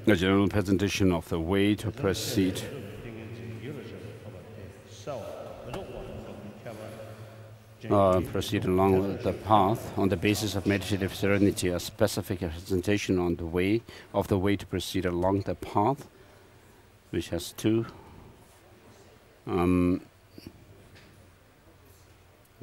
A general presentation of the way to proceed. Proceed along the path on the basis of meditative serenity, a specific presentation on the way to proceed along the path, which has two.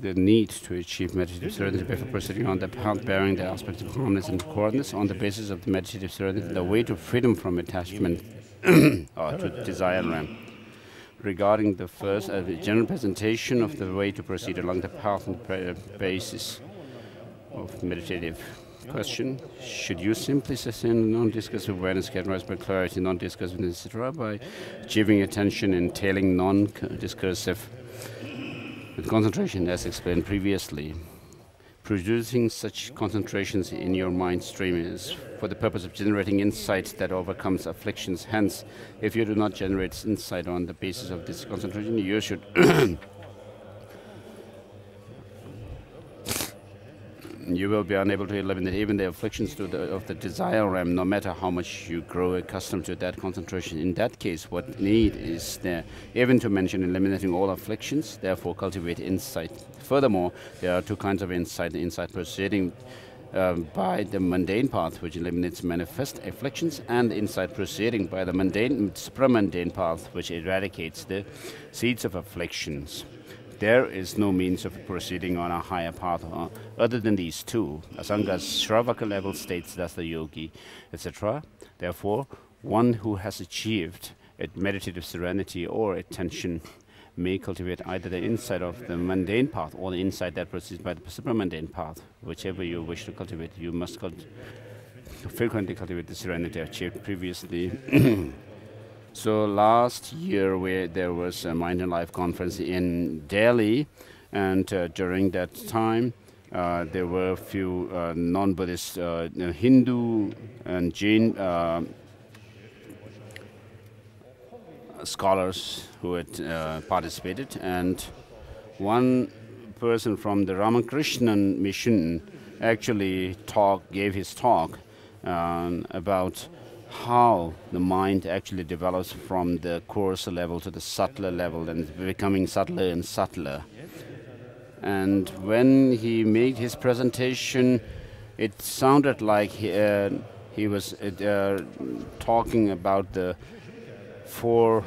The need to achieve meditative serenity before proceeding on the path bearing the aspects of calmness and coordinates on the basis of the meditative serenity, the way to freedom from attachment or to desire realm. Regarding the first, general presentation of the way to proceed along the path on the basis of meditative question: should you simply sustain non-discursive awareness characterized by clarity, non-discursive, etc., by achieving attention and tailing non-discursive with concentration, as explained previously? Producing such concentrations in your mind stream is for the purpose of generating insight that overcomes afflictions. Hence, if you do not generate insight on the basis of this concentration, you should you will be unable to eliminate even the afflictions of the desire realm, no matter how much you grow accustomed to that concentration. In that case, what need is there even to mention eliminating all afflictions, therefore cultivate insight. Furthermore, there are two kinds of insight: the insight proceeding by the mundane path, which eliminates manifest afflictions, and the insight proceeding by the supramundane path, which eradicates the seeds of afflictions. There is no means of proceeding on a higher path other than these two. Asanga's Shravaka level states that the yogi, etc. Therefore, one who has achieved a meditative serenity or attention may cultivate either the insight of the mundane path or the insight that proceeds by the supramundane path. Whichever you wish to cultivate, you must frequently cultivate the serenity achieved previously. So last year there was a Mind and Life conference in Delhi, and during that time there were a few non-Buddhist Hindu and Jain scholars who had participated, and one person from the Ramakrishnan mission actually gave his talk about how the mind actually develops from the coarser level to the subtler level and becoming subtler and subtler. And when he made his presentation, it sounded like he was talking about the four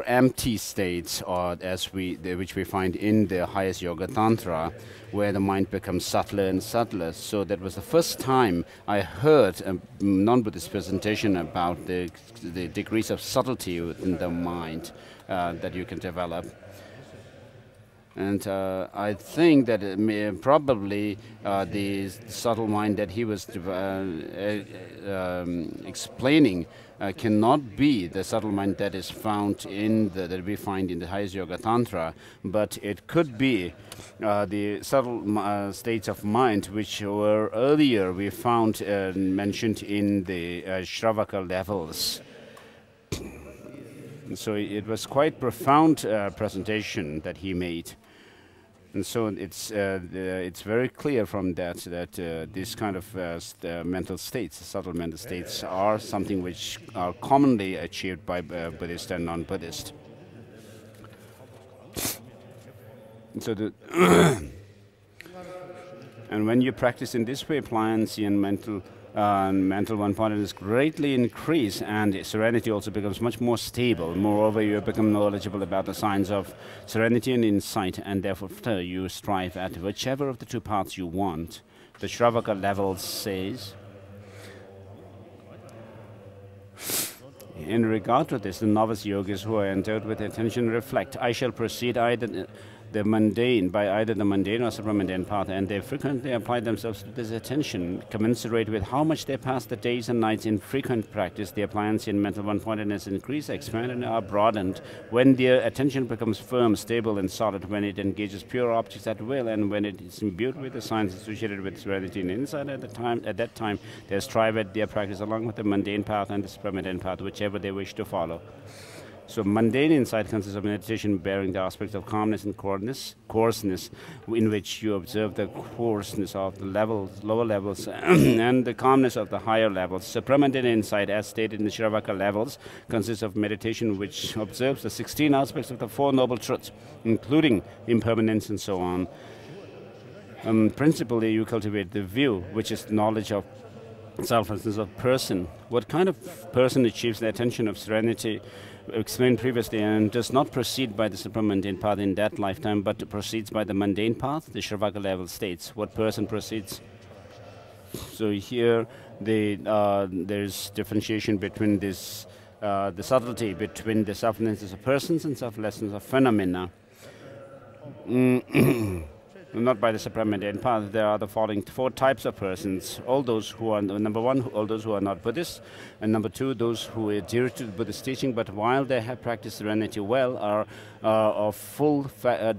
empty states, or which we find in the highest yoga tantra, where the mind becomes subtler and subtler. So that was the first time I heard a non-Buddhist presentation about the degrees of subtlety within the mind that you can develop. And I think that probably the subtle mind that he was explaining cannot be the subtle mind that is found that we find in the highest yoga tantra, but it could be the subtle states of mind which were earlier we found mentioned in the Shravaka levels. So it was quite profound presentation that he made. And so it's very clear from that this kind of mental states, subtle mental states, are something which are commonly achieved by Buddhist and non-Buddhist. So and when you practice in this way, pliancy and mental one-pointedness greatly increase, and serenity also becomes much more stable. Moreover, you become knowledgeable about the signs of serenity and insight, and therefore you strive at whichever of the two paths you want. The Shravaka level says, in regard to this, the novice yogis who are endowed with attention reflect, I shall proceed either the mundane by either the mundane or supramundane path, and they frequently apply themselves to this attention. Commensurate with how much they pass the days and nights in frequent practice, their pliancy and mental one-pointedness increase, expand, and are broadened. When their attention becomes firm, stable, and solid, when it engages pure objects at will, and when it is imbued with the signs associated with serenity and insight at that time, they strive at their practice along with the mundane path and the supramundane path, whichever they wish to follow. So mundane insight consists of meditation bearing the aspects of calmness and coarseness, in which you observe the coarseness of the lower levels, and the calmness of the higher levels. Supramundane insight, as stated in the Shravaka levels, consists of meditation which observes the 16 aspects of the Four Noble Truths, including impermanence and so on. Principally, you cultivate the view, which is knowledge of selflessness of person. What kind of person achieves the attention of serenity, explained previously, and does not proceed by the supramundane path in that lifetime, but proceeds by the mundane path? The Shravaka level states, what person proceeds? So here, there's differentiation between this, the subtlety between the selflessness of persons and selflessness of phenomena. Not by the supramundane path. There are the following 4 types of persons. All those who are, number 1, all those who are not Buddhists, and number 2, those who adhere to the Buddhist teaching, but while they have practiced serenity well, are of full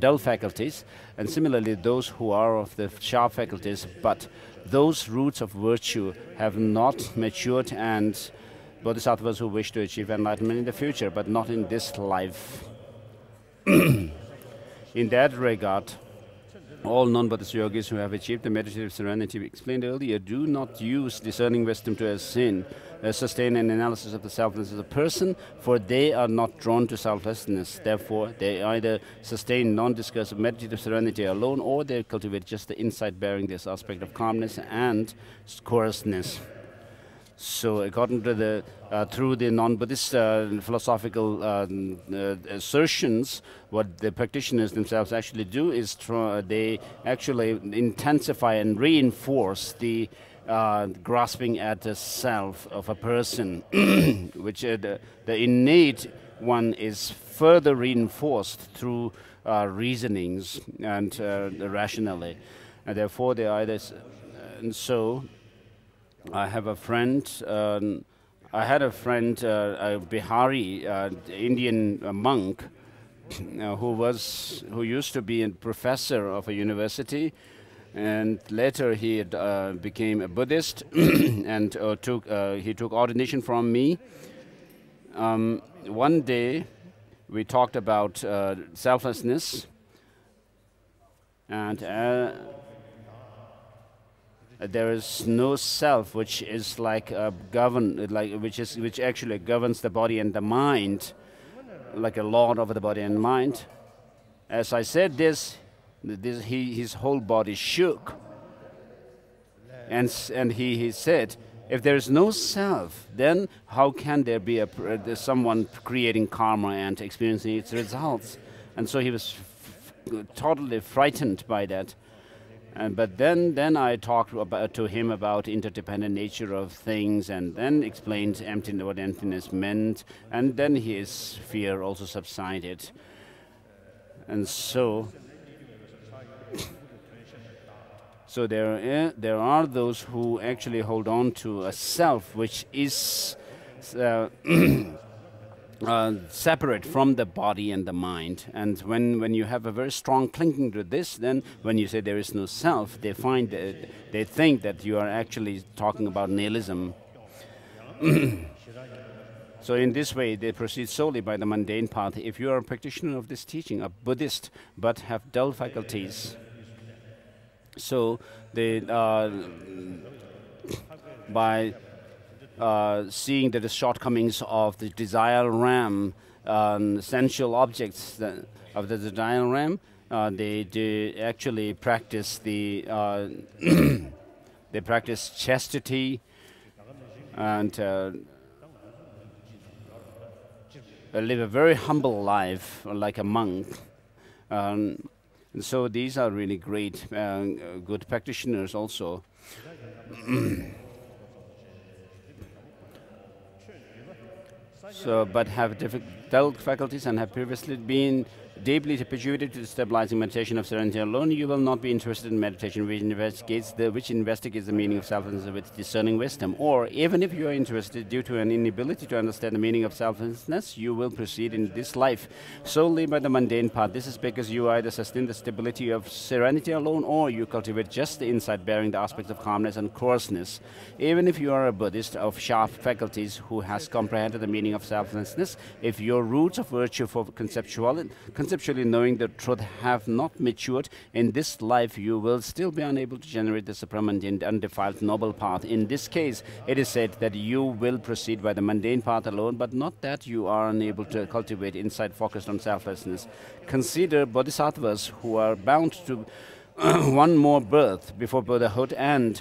dull faculties, and similarly those who are of the sharp faculties, but those roots of virtue have not matured, and bodhisattvas who wish to achieve enlightenment in the future, but not in this life. In that regard, all non-Buddhist yogis who have achieved the meditative serenity we explained earlier do not use discerning wisdom to sustain an analysis of the selflessness of the person, for they are not drawn to selflessness. Therefore, they either sustain non-discursive meditative serenity alone, or they cultivate just the insight bearing this aspect of calmness and coarseness. So according to the, through the non-Buddhist philosophical assertions, what the practitioners themselves actually do is they actually intensify and reinforce the grasping at the self of a person, which the innate one is further reinforced through reasonings and rationally. And therefore they either, and so I have a friend, I had a friend, a Bihari Indian monk, who used to be a professor of a university, and later he became a Buddhist and he took ordination from me. One day we talked about selflessness, and there is no self which is like which actually governs the body and the mind, like a lord over the body and mind. As I said this, his whole body shook, and he said, if there is no self, then how can there be someone creating karma and experiencing its results? And so he was totally frightened by that. But then I talked to him about interdependent nature of things, and then explained what emptiness meant, and then his fear also subsided. And so there are those who actually hold on to a self which is separate from the body and the mind. And when you have a very strong clinging to this, then when you say there is no self, they think that you are actually talking about nihilism. So in this way, they proceed solely by the mundane path. If you are a practitioner of this teaching, a Buddhist, but have dull faculties, so they by seeing the shortcomings of the desire ram, sensual objects of the desire ram, they actually practice they practice chastity and live a very humble life, like a monk. And so these are really great, good practitioners also. So, but have dull faculties and have previously been deeply persuaded to stabilizing meditation of serenity alone, you will not be interested in meditation which investigates the meaning of selflessness with discerning wisdom. Or even if you are interested due to an inability to understand the meaning of selflessness, you will proceed in this life solely by the mundane path. This is because you either sustain the stability of serenity alone, or you cultivate just the insight bearing the aspects of calmness and coarseness. Even if you are a Buddhist of sharp faculties who has comprehended the meaning of selflessness, if your roots of virtue for conceptually knowing the truth have not matured in this life, you will still be unable to generate the supreme and undefiled noble path. In this case, it is said that you will proceed by the mundane path alone, but not that you are unable to cultivate insight focused on selflessness. Consider bodhisattvas who are bound to one more birth before Buddhahood, and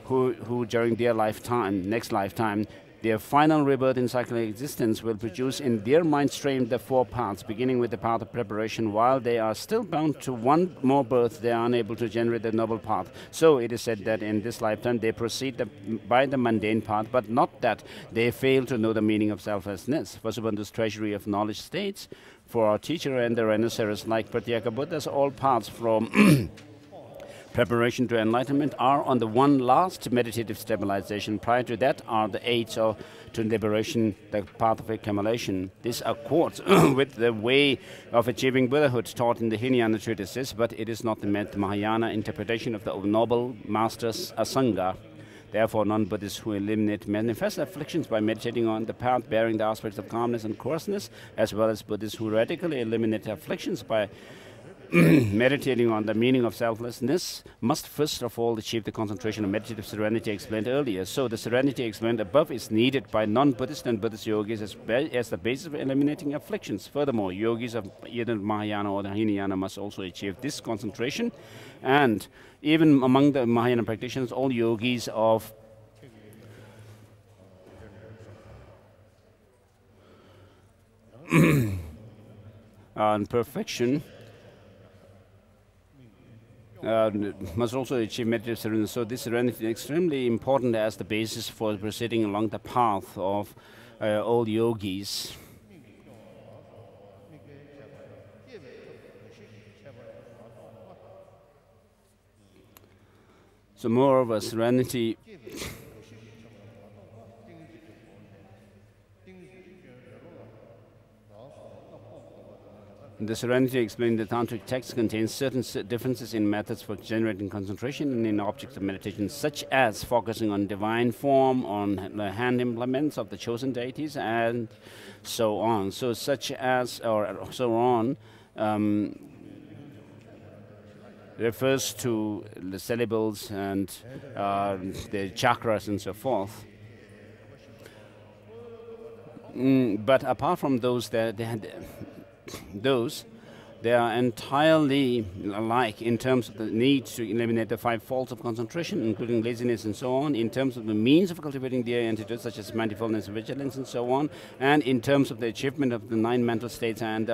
who during their next lifetime, their final rebirth in cyclic existence will produce in their mind stream the four paths, beginning with the path of preparation. While they are still bound to one more birth, they are unable to generate the noble path. So it is said that in this lifetime they proceed by the mundane path, but not that they fail to know the meaning of selflessness. Vasubandhu's Treasury of Knowledge states, for our teacher and the rhinoceros like Pratyeka Buddhas, all paths from preparation to enlightenment are on the one last meditative stabilization. Prior to that are the aids to liberation, the path of accumulation. This accords with the way of achieving Buddhahood taught in the Hinayana treatises, but it is not the Mahayana interpretation of the noble master's Asanga. Therefore, non-Buddhists who eliminate manifest afflictions by meditating on the path bearing the aspects of calmness and coarseness, as well as Buddhists who radically eliminate afflictions by meditating on the meaning of selflessness, must first of all achieve the concentration of meditative serenity explained earlier. So the serenity explained above is needed by non-Buddhist and Buddhist yogis as the basis of eliminating afflictions. Furthermore, yogis of either Mahayana or the Hinayana must also achieve this concentration. And even among the Mahayana practitioners, all yogis of perfection must also achieve meditative serenity. So this serenity is extremely important as the basis for proceeding along the path of all yogis. So moreover, serenity the serenity explained in the Tantric text contains certain differences in methods for generating concentration and in objects of meditation, such as focusing on divine form, on the hand implements of the chosen deities, and so on. So such as, or so on, refers to the syllables and the chakras and so forth. But apart from those, they are entirely alike in terms of the need to eliminate the 5 faults of concentration, including laziness and so on, in terms of the means of cultivating the antidotes such as mindfulness, vigilance and so on, and in terms of the achievement of the 9 mental states and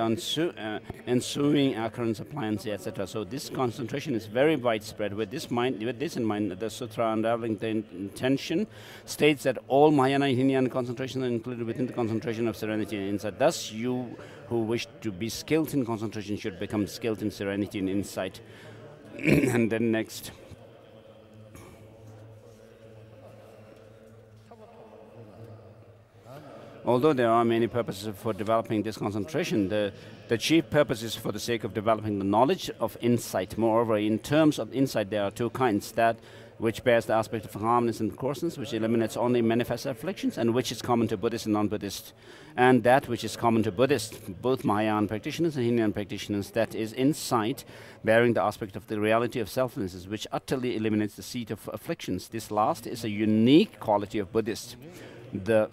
ensuing occurrence of pliancy, etc. So this concentration is very widespread. With this in mind, the Sutra Unraveling the Intention states that all Mahayana and Hinayana concentrations are included within the concentration of serenity and insight. Thus, you who wish to be skilled in concentration should become skilled in serenity and insight. And then next. Although there are many purposes for developing this concentration, the chief purpose is for the sake of developing the knowledge of insight. Moreover, in terms of insight, there are 2 kinds: that which bears the aspect of calmness and coarseness, which eliminates only manifest afflictions, and which is common to Buddhist and non-Buddhist. And that which is common to Buddhist, both Mahayana practitioners and Hinayana practitioners, that is insight, bearing the aspect of the reality of selflessness, which utterly eliminates the seat of afflictions. This last is a unique quality of Buddhists. The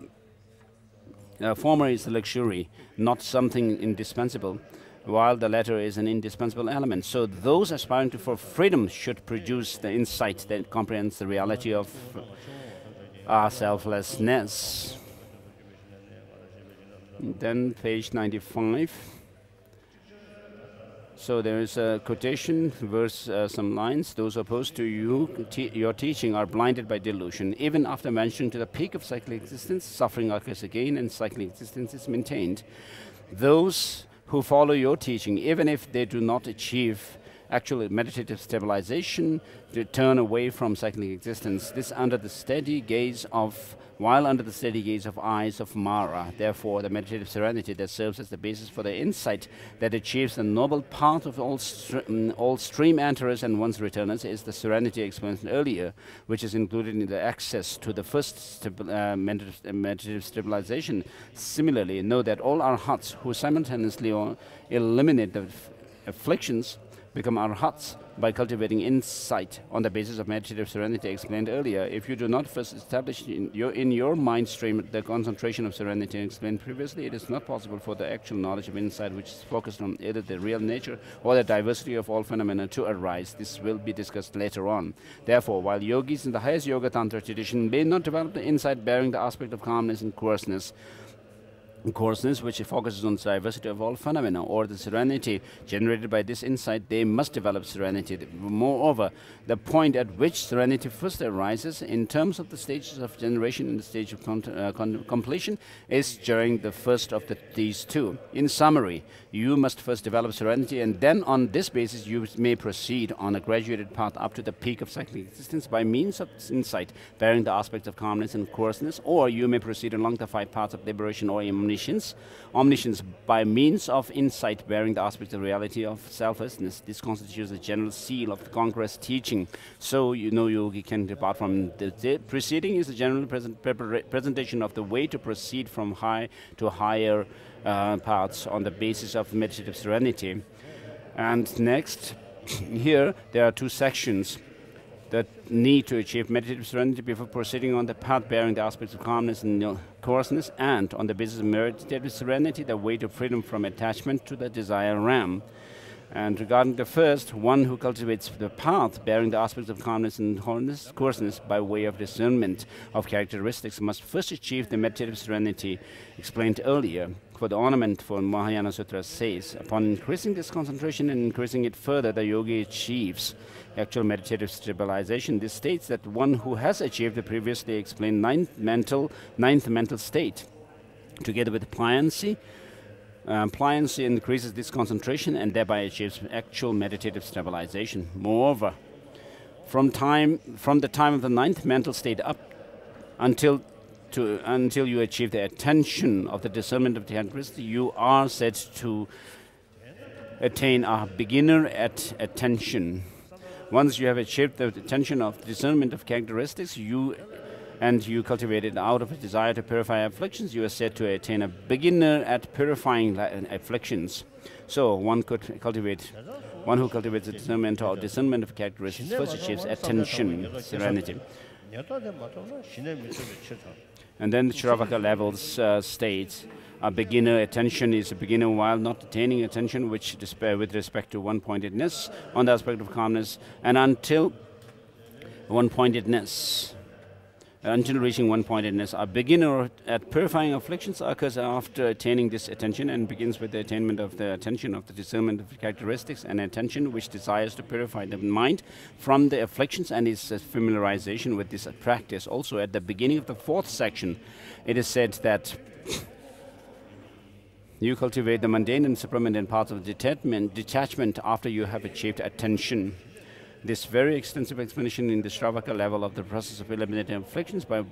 former is a luxury, not something indispensable, while the latter is an indispensable element. So those aspiring for freedom should produce the insight that comprehends the reality of selflessness. Then page 95. So there is a quotation, verse, some lines. Those opposed to your teaching are blinded by delusion. Even after venturing to the peak of cyclic existence, suffering occurs again and cyclic existence is maintained. Those who follow your teaching, even if they do not achieve actual meditative stabilization, to turn away from cyclic existence. This while under the steady gaze of eyes of Mara. Therefore, the meditative serenity that serves as the basis for the insight that achieves the noble path of all stream enterers and one's returners is the serenity explained earlier, which is included in the access to the first meditative stabilization. Similarly, know that all arhats who simultaneously eliminate the afflictions become arhats by cultivating insight on the basis of meditative serenity explained earlier. If you do not first establish in your mind stream the concentration of serenity explained previously, it is not possible for the actual knowledge of insight, which is focused on either the real nature or the diversity of all phenomena, to arise. This will be discussed later on. Therefore, while yogis in the highest Yoga Tantra tradition may not develop the insight bearing the aspect of calmness and coarseness, which focuses on the diversity of all phenomena, or the serenity generated by this insight, they must develop serenity. Moreover, the point at which serenity first arises in terms of the stages of generation and the stage of completion is during the first of these two. In summary, you must first develop serenity, and then on this basis you may proceed on a graduated path up to the peak of cyclic existence by means of insight bearing the aspects of calmness and coarseness, or you may proceed along the 5 paths of liberation or omniscience by means of insight bearing the aspects of reality of selflessness. This constitutes the general seal of the conqueror's teaching. So, yogi can depart from the preceding is the general presentation of the way to proceed from high to higher paths on the basis of meditative serenity. And next, here there are 2 sections that need to achieve meditative serenity before proceeding on the path bearing the aspects of calmness and coarseness, and on the basis of meditative serenity, the way to freedom from attachment to the desire ram. And regarding the first, one who cultivates the path bearing the aspects of calmness and coarseness by way of discernment of characteristics must first achieve the meditative serenity explained earlier. For the ornament for Mahayana Sutra says, upon increasing this concentration and increasing it further, the yogi achieves actual meditative stabilization. This states that one who has achieved the previously explained ninth mental state, together with pliancy increases this concentration and thereby achieves actual meditative stabilization. Moreover, from the time of the 9th mental state up until you achieve the attention of the discernment of the characteristics, you are said to attain a beginner at attention. Once you have achieved the attention of discernment of characteristics, you cultivate it out of a desire to purify afflictions, you are said to attain a beginner at purifying afflictions. So one who cultivates the discernment of characteristics first achieves attention, serenity. And then the Shravaka levels states a beginner attention is a beginner while not attaining attention, which with respect to one-pointedness on the aspect of calmness, and until reaching one-pointedness. A beginner at purifying afflictions occurs after attaining this attention and begins with the attainment of the attention of the discernment of characteristics, and attention which desires to purify the mind from the afflictions and its familiarization with this practice. Also, at the beginning of the 4th section, it is said that you cultivate the mundane and supramundane parts of detachment after you have achieved attention. This very extensive explanation in the Shravaka level of the process of eliminating afflictions by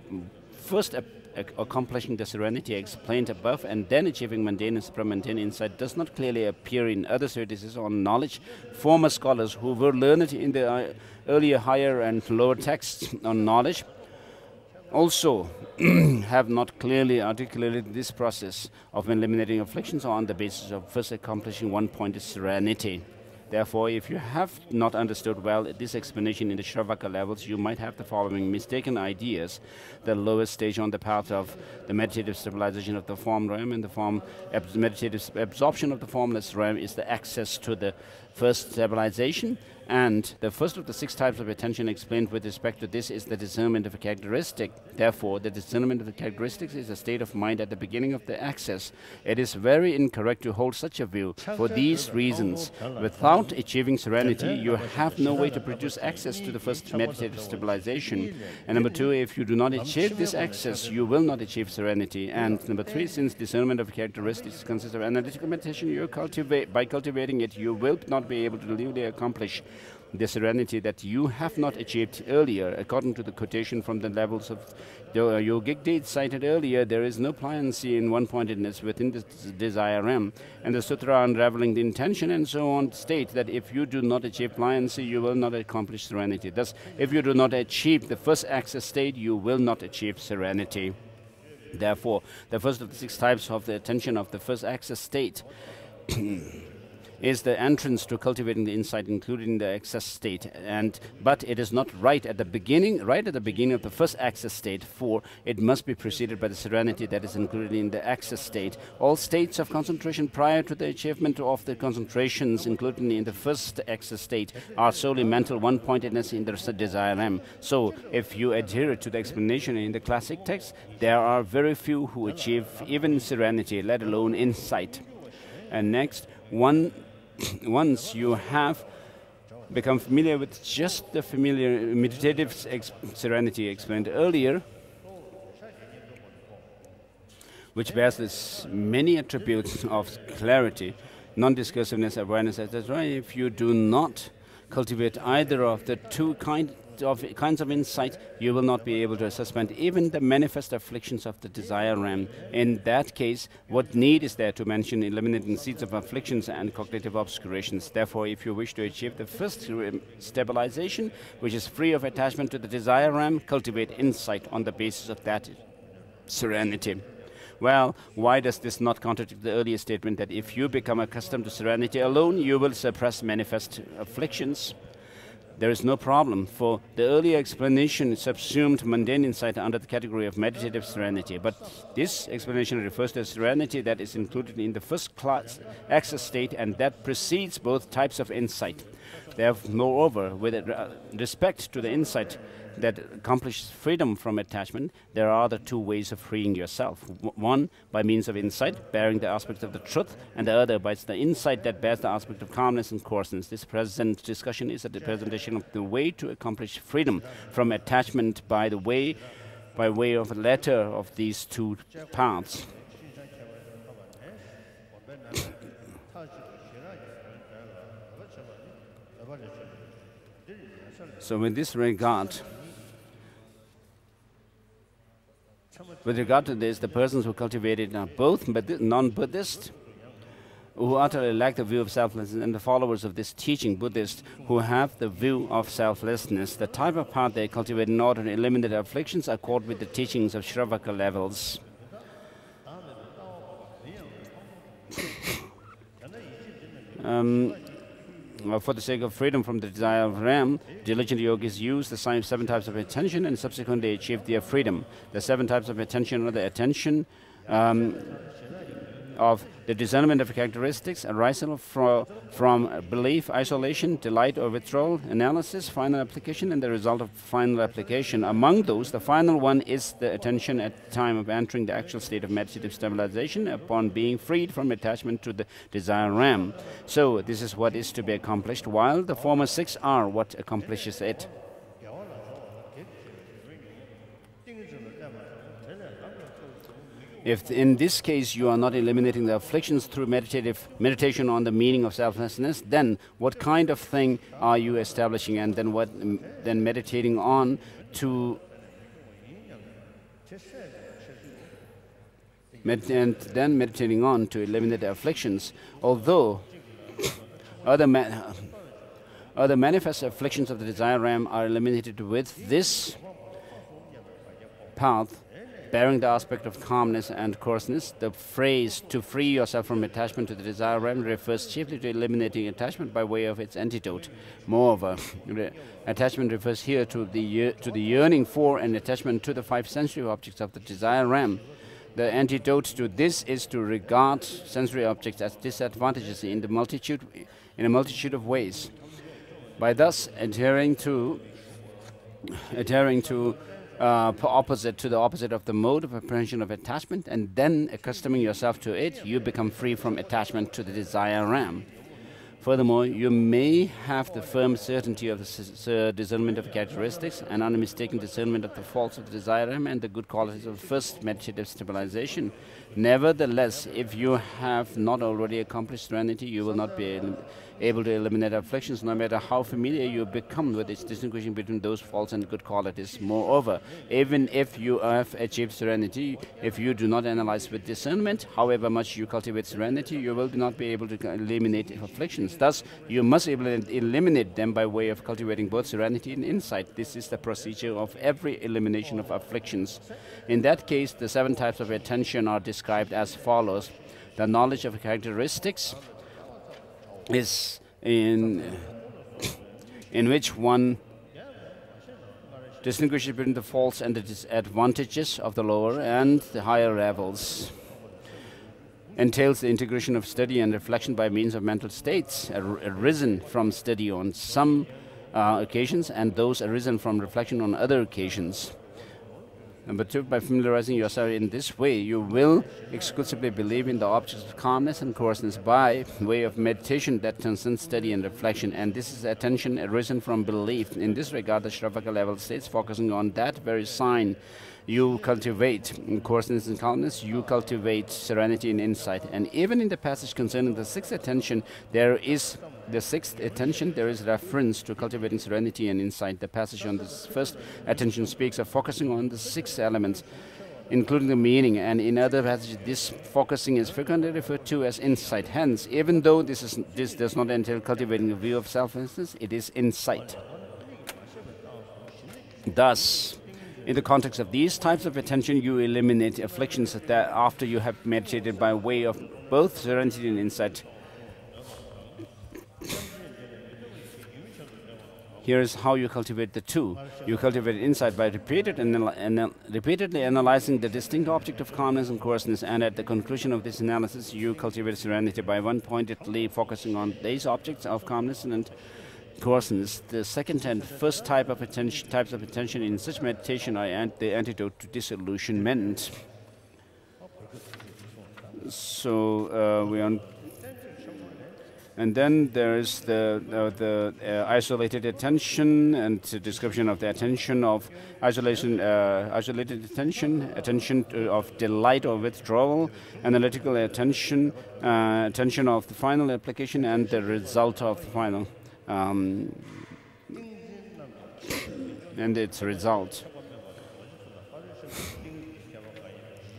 first accomplishing the serenity explained above and then achieving mundane and supramundane insight does not clearly appear in other treatises on knowledge. Former scholars who were learned in the earlier higher and lower texts on knowledge also have not clearly articulated this process of eliminating afflictions on the basis of first accomplishing one-pointed serenity. Therefore, if you have not understood well this explanation in the Shravaka levels, you might have the following mistaken ideas. The lowest stage on the path of the meditative stabilization of the form realm and the meditative absorption of the formless realm is the access to the first stabilization, And the first of the 6 types of attention explained with respect to this is the discernment of a characteristic. Therefore, the discernment of the characteristics is a state of mind at the beginning of the access. It is very incorrect to hold such a view. For these reasons, without achieving serenity, you have no way to produce access to the first meditative stabilization. And number 2, if you do not achieve this access, you will not achieve serenity. And number 3, since discernment of characteristics consists of analytical meditation, by cultivating it, you will not be able to duly accomplish the serenity that you have not achieved earlier. According to the quotation from the levels of the yogic deeds cited earlier, there is no pliancy in one-pointedness within the desire realm. And the sutra unraveling the intention and so on state that if you do not achieve pliancy, you will not accomplish serenity. Thus, if you do not achieve the first access state, you will not achieve serenity. Therefore, the first of the 6 types of the attention of the first access state is the entrance to cultivating the insight, including the access state. But it is not right at the beginning of the first access state, for it must be preceded by the serenity that is included in the access state. All states of concentration prior to the achievement of the concentrations included in the first access state are solely mental one-pointedness in the desire realm. So, if you adhere to the explanation in the classic text, there are very few who achieve even serenity, let alone insight. And next, once you have become familiar with just the familiar meditative serenity explained earlier, which bears this many attributes of clarity, non-discursiveness, awareness, etc., if you do not cultivate either of the 2 kinds of insight, you will not be able to suspend even the manifest afflictions of the desire realm. In that case, what need is there to mention eliminating seeds of afflictions and cognitive obscurations? Therefore, if you wish to achieve the first stabilization, which is free of attachment to the desire realm, cultivate insight on the basis of that serenity. Well, why does this not contradict the earlier statement that if you become accustomed to serenity alone, you will suppress manifest afflictions? There is no problem, for the earlier explanation subsumed mundane insight under the category of meditative serenity. But this explanation refers to serenity that is included in the first class access state and that precedes both types of insight. Therefore, moreover, with respect to the insight that accomplishes freedom from attachment, there are the 2 ways of freeing yourself. One, by means of insight, bearing the aspect of the truth, and the other by the insight that bears the aspect of calmness and coarseness. This present discussion is a presentation of the way to accomplish freedom from attachment by way of a letter of these 2 paths. So in this regard, with regard to this, the persons who cultivate it are both non-Buddhist, who utterly lack the view of selflessness, and the followers of this teaching, Buddhists, who have the view of selflessness. The type of path they cultivate in order to eliminate afflictions accord with the teachings of Shravaka levels. For the sake of freedom from the desire of realm, diligent yogis use the 7 types of attention and subsequently achieve their freedom. The 7 types of attention are the attention of the discernment of characteristics, arising from belief, isolation, delight or withdrawal, analysis, final application, and the result of final application. Among those, the final one is the attention at the time of entering the actual state of meditative stabilization upon being freed from attachment to the desire realm. So, this is what is to be accomplished, while the former 6 are what accomplishes it. If in this case you are not eliminating the afflictions through meditation on the meaning of selflessness, then what kind of thing are you establishing, and then meditating on to eliminate the afflictions? Although other manifest afflictions of the desire realm are eliminated with this path, bearing the aspect of calmness and coarseness, the phrase "to free yourself from attachment to the desire realm" refers chiefly to eliminating attachment by way of its antidote. Moreover, attachment refers here to the yearning for and attachment to the 5 sensory objects of the desire realm. The antidote to this is to regard sensory objects as disadvantages in a multitude of ways. By thus adhering to opposite to the opposite of the mode of apprehension of attachment, and then accustoming yourself to it, you become free from attachment to the desire ram. Furthermore, you may have the firm certainty of the discernment of characteristics and unmistaken discernment of the faults of the desire ram and the good qualities of first meditative stabilization. Nevertheless, if you have not already accomplished serenity, you will not be able to eliminate afflictions, no matter how familiar you become with its distinguishing between those faults and good qualities. Moreover, even if you have achieved serenity, if you do not analyze with discernment, however much you cultivate serenity, you will not be able to eliminate afflictions. Thus, you must eliminate them by way of cultivating both serenity and insight. This is the procedure of every elimination of afflictions. In that case, the 7 types of attention are described as follows. The knowledge of characteristics is in which one distinguishes between the faults and the disadvantages of the lower and the higher levels. Entails the integration of study and reflection by means of mental states arisen from study on some occasions and those arisen from reflection on other occasions. Number 2, by familiarizing yourself in this way, you will exclusively believe in the objects of calmness and coarseness by way of meditation that transcends study and reflection. And this is attention arisen from belief. In this regard, the Shravaka level states, focusing on that very sign, you cultivate coarseness and calmness, you cultivate serenity and insight. And even in the passage concerning the 6th attention, there is reference to cultivating serenity and insight. The passage on this first attention speaks of focusing on the 6 elements, including the meaning, and in other passages, this focusing is frequently referred to as insight. Hence, even though this does not entail cultivating a view of selflessness, it is insight. Thus, in the context of these types of attention, you eliminate afflictions that after you have meditated by way of both serenity and insight. Here is how you cultivate the 2. You cultivate insight by repeatedly analyzing the distinct object of calmness and coarseness, and at the conclusion of this analysis, you cultivate serenity by one-pointedly focusing on these objects of calmness and coarseness. The second and first types of attention in such meditation are the antidote to disillusionment. So we are. And then there is the isolated attention and the description of the attention of isolated attention of delight or withdrawal, analytical attention, attention of the final application and the result of the final, and its result.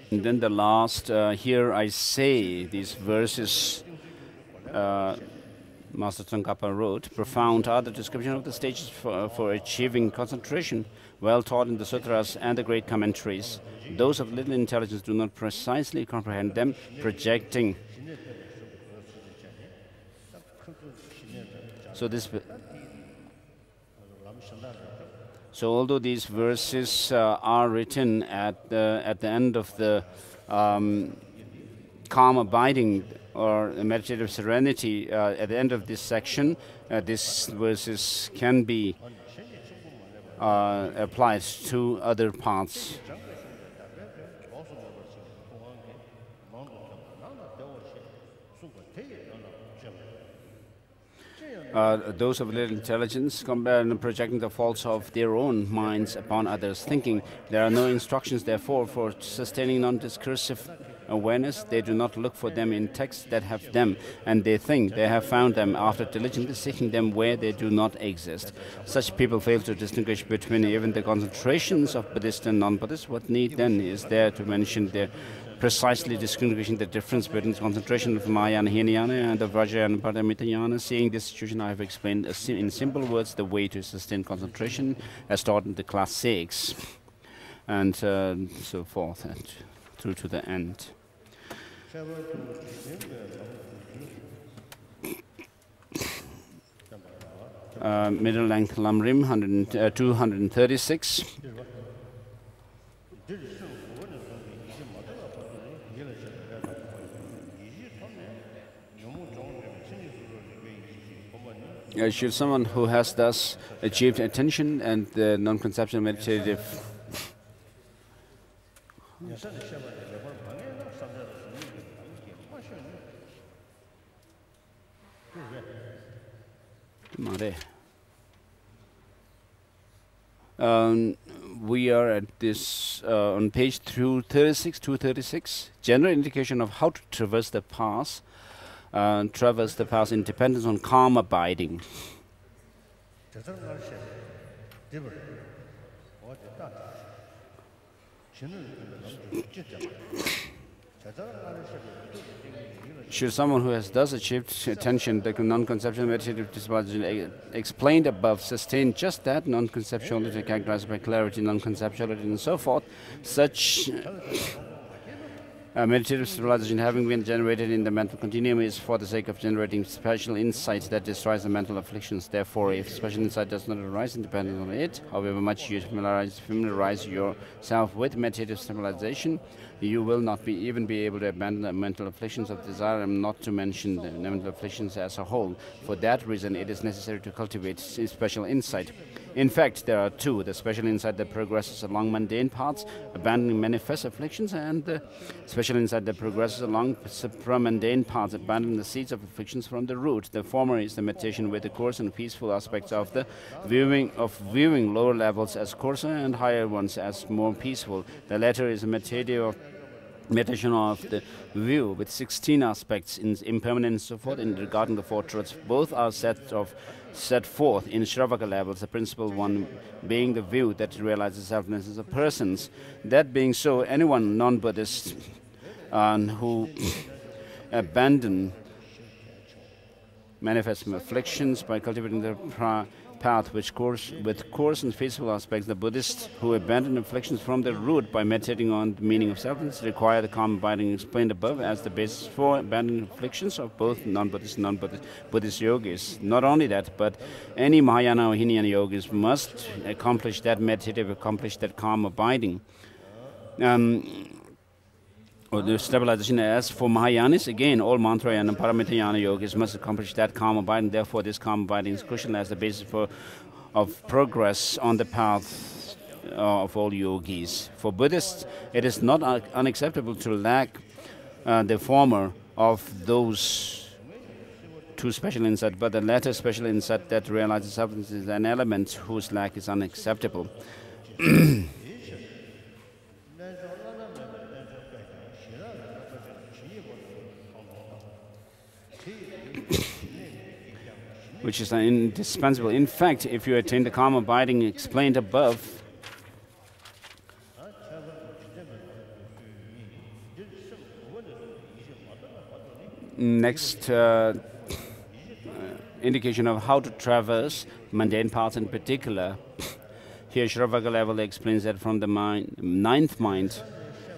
And then the last, here I say these verses. Master Tsongkhapa wrote, profound are the description of the stages for achieving concentration, well taught in the sutras and the great commentaries. Those of little intelligence do not precisely comprehend them, projecting. So although these verses are written at the end of the calm abiding or meditative serenity, at the end of this section, these verses can be applied to other parts. Those of little intelligence projecting the faults of their own minds upon others' thinking. There are no instructions, therefore, for sustaining non-discursive awareness. They do not look for them in texts that have them, and they think they have found them after diligently seeking them where they do not exist. Such people fail to distinguish between even the concentrations of Buddhist and non-Buddhist. What need then is there to mention their precisely distinguishing the difference between the concentration of Mahayana Hinayana and of Vajrayana Paramitayana. Seeing this situation, I have explained in simple words the way to sustain concentration as taught in the class 6, and so forth, and through to the end. Middle length Lamrim 236. Should someone who has thus achieved attention and the non-conceptual meditative we are at this on page 236, general indication of how to traverse the path. Traverse the path in dependence on calm abiding. Should someone who has thus achieved attention, the non-conceptual meditative disposition explained above, sustain just that non-conceptuality characterized by clarity, non-conceptuality, and so forth, such meditative civilization having been generated in the mental continuum is for the sake of generating special insight that destroys the mental afflictions. Therefore, if special insight does not arise independent on it, however much you familiarize yourself with meditative civilization, you will not even be able to abandon the mental afflictions of desire, and not to mention the mental afflictions as a whole. For that reason, it is necessary to cultivate special insight. In fact, there are two: the special insight that progresses along mundane paths, abandoning manifest afflictions, and the special insight that progresses along supramundane paths, abandoning the seeds of afflictions from the root. The former is the meditation with the coarse and peaceful aspects of the viewing lower levels as coarser and higher ones as more peaceful. The latter is a meditation of the view with 16 aspects in impermanence and so forth, in regarding the four truths. Both are set forth in Shravaka levels, the principal one being the view that realizes selfness of persons. That being so, anyone non-Buddhist who abandon manifest afflictions by cultivating the path with coarse and peaceful aspects, the Buddhists who abandon afflictions from the root by meditating on the meaning of selfness require the calm abiding explained above as the basis for abandoning afflictions of both non-Buddhist and non-Buddhist yogis. Not only that, but any Mahayana or Hinayana yogis must accomplish that calm abiding. Or the stabilization. As for Mahayanis, again, all Mantrayana and Paramitayana yogis must accomplish that calm abiding. Therefore, this calm abiding is crucial as the basis of progress on the path of all yogis. For Buddhists, it is not unacceptable to lack the former of those two special insight, but the latter special insight that realizes substance is an element whose lack is unacceptable. Which is indispensable. In fact, if you attain the calm abiding explained above, next indication of how to traverse mundane paths in particular. Here, Shravaka level explains that from the ninth mind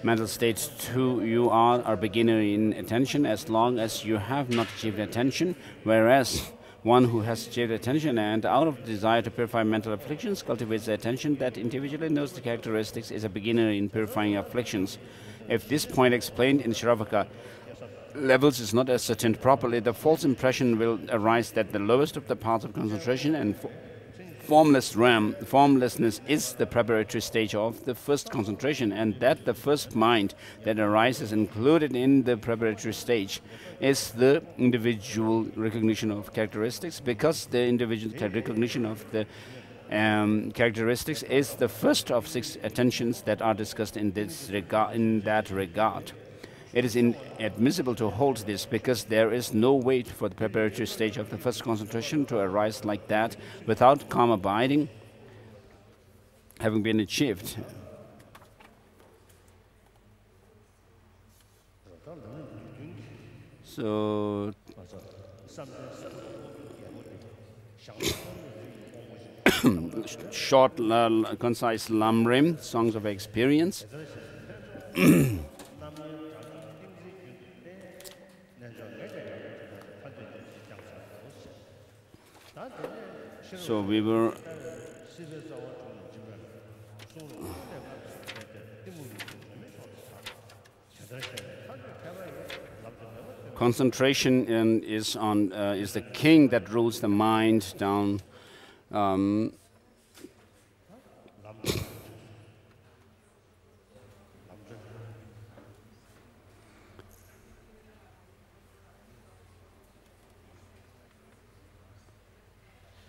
mental state to you are a beginner in attention as long as you have not achieved attention, whereas one who has achieved attention and out of desire to purify mental afflictions cultivates the attention that individually knows the characteristics is a beginner in purifying afflictions. If this point explained in Shravaka levels is not ascertained properly, the false impression will arise that the lowest of the paths of concentration and formlessness is the preparatory stage of the first concentration, and that the first mind that arises included in the preparatory stage is the individual recognition of characteristics, because the individual recognition of the characteristics is the first of 6 attentions that are discussed in that regard. It is inadmissible to hold this because there is no way for the preparatory stage of the first concentration to arise like that without calm abiding having been achieved. So, short, concise Lamrim, songs of experience. So we were Concentration is the king that rules the mind down.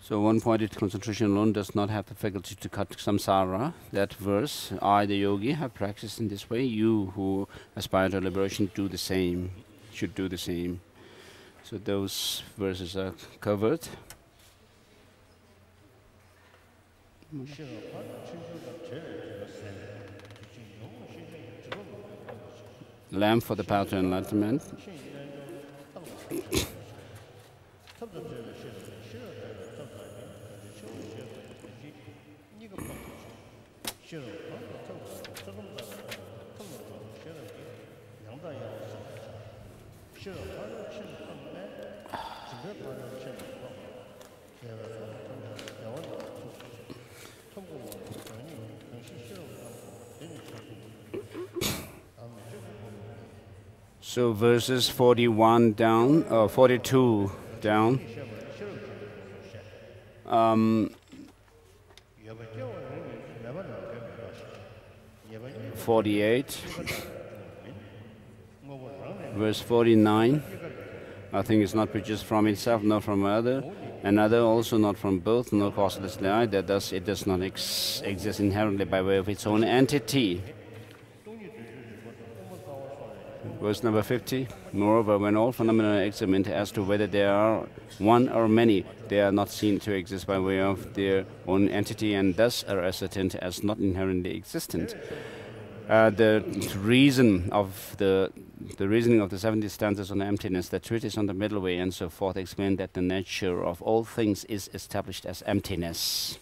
So one-pointed concentration alone does not have the faculty to cut samsara. That verse, I, the yogi, have practiced in this way. You who aspire to liberation do the same, should do the same. So those verses are covered. Lamp for the path to enlightenment. So verses 41 down, 42 down. 48, verse 49. I think it's not produced from itself, nor from another also not from both, nor causelessly either. Thus it does not exist inherently by way of its own entity. Verse number 50. Moreover, when all phenomena are examined as to whether they are one or many, they are not seen to exist by way of their own entity, and thus are ascertained as not inherently existent. The reasoning of the 70 stanzas on emptiness, the treatise on the middle way, and so forth, explain that the nature of all things is established as emptiness.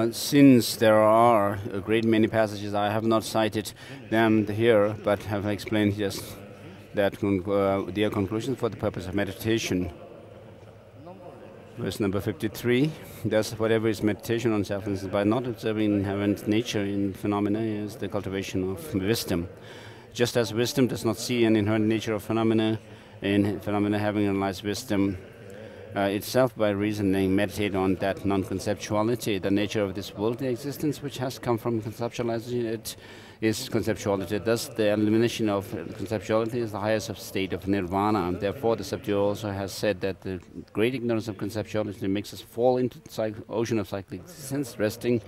Since there are a great many passages, I have not cited them here, but have explained just that their conclusions for the purpose of meditation. Verse number 53. Thus, whatever is meditation on selflessness by not observing inherent nature in phenomena is the cultivation of wisdom. Just as wisdom does not see an inherent nature of phenomena, in phenomena having analyzed wisdom itself by reasoning, meditate on that non-conceptuality, the nature of this worldly existence which has come from conceptualizing it is conceptuality. Thus, the elimination of conceptuality is the highest state of nirvana. And therefore, the Sabdu also has said that the great ignorance of conceptuality makes us fall into the ocean of cyclic existence, resting.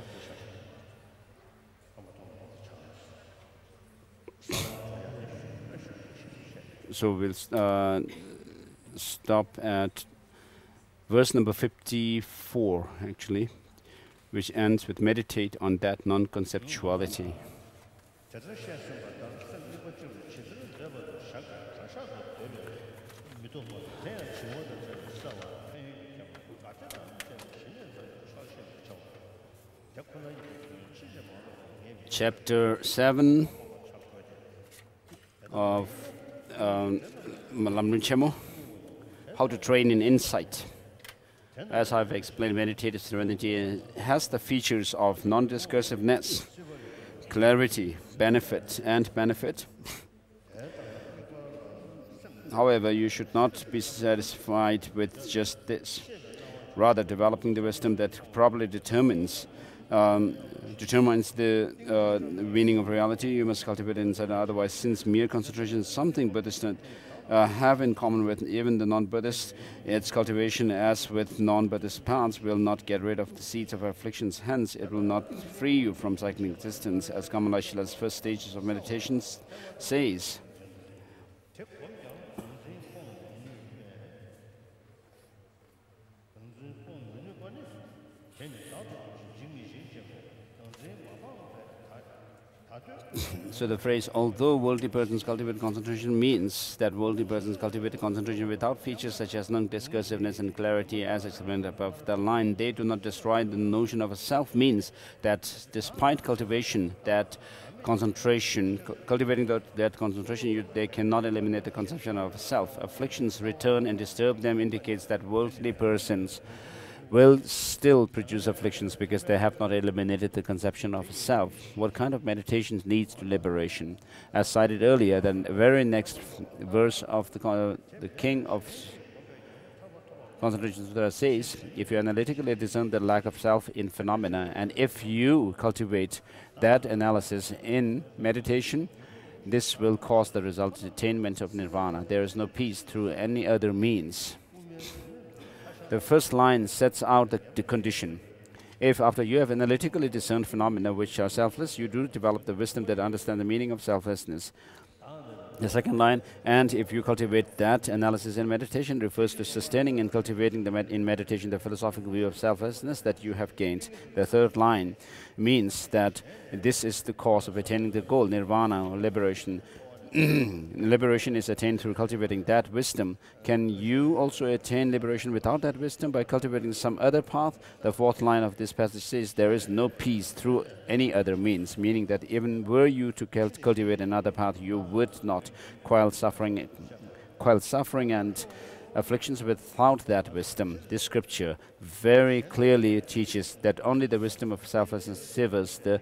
So we'll stop at verse number 54, actually, which ends with meditate on that non-conceptuality. Chapter 7 of Malamrin Chemo, how to train in insight. As I've explained, meditative serenity has the features of non-discursiveness, clarity, benefit, and benefit. However, you should not be satisfied with just this. Rather, developing the wisdom that properly determines the meaning of reality, you must cultivate insight. Otherwise, since mere concentration is something Buddhists have in common with even the non-Buddhists, its cultivation, as with non-Buddhist paths, will not get rid of the seeds of afflictions. Hence, it will not free you from cycling existence, as Kamala Shila's first stages of meditation says. So the phrase, although worldly persons cultivate concentration, means that worldly persons cultivate concentration without features such as non-discursiveness and clarity as explained above. The line, they do not destroy the notion of a self, means that despite cultivation, that concentration, cultivating that concentration, they cannot eliminate the conception of self. Afflictions return and disturb them indicates that worldly persons will still produce afflictions because they have not eliminated the conception of self. What kind of meditation leads to liberation? As cited earlier, the very next verse of the king of Concentration Sutra says, if you analytically discern the lack of self in phenomena, and if you cultivate that analysis in meditation, this will cause the result attainment of nirvana. There is no peace through any other means. The first line sets out the condition. If after you have analytically discerned phenomena which are selfless, you do develop the wisdom that understands the meaning of selflessness. The second line, and if you cultivate that analysis in meditation, refers to sustaining and cultivating in meditation the philosophical view of selflessness that you have gained. The third line means that this is the cause of attaining the goal, nirvana or liberation. Liberation is attained through cultivating that wisdom. Can you also attain liberation without that wisdom by cultivating some other path? The fourth line of this passage says there is no peace through any other means, meaning that even were you to cultivate another path, you would not quell suffering and afflictions without that wisdom. This scripture very clearly teaches that only the wisdom of selflessness severs the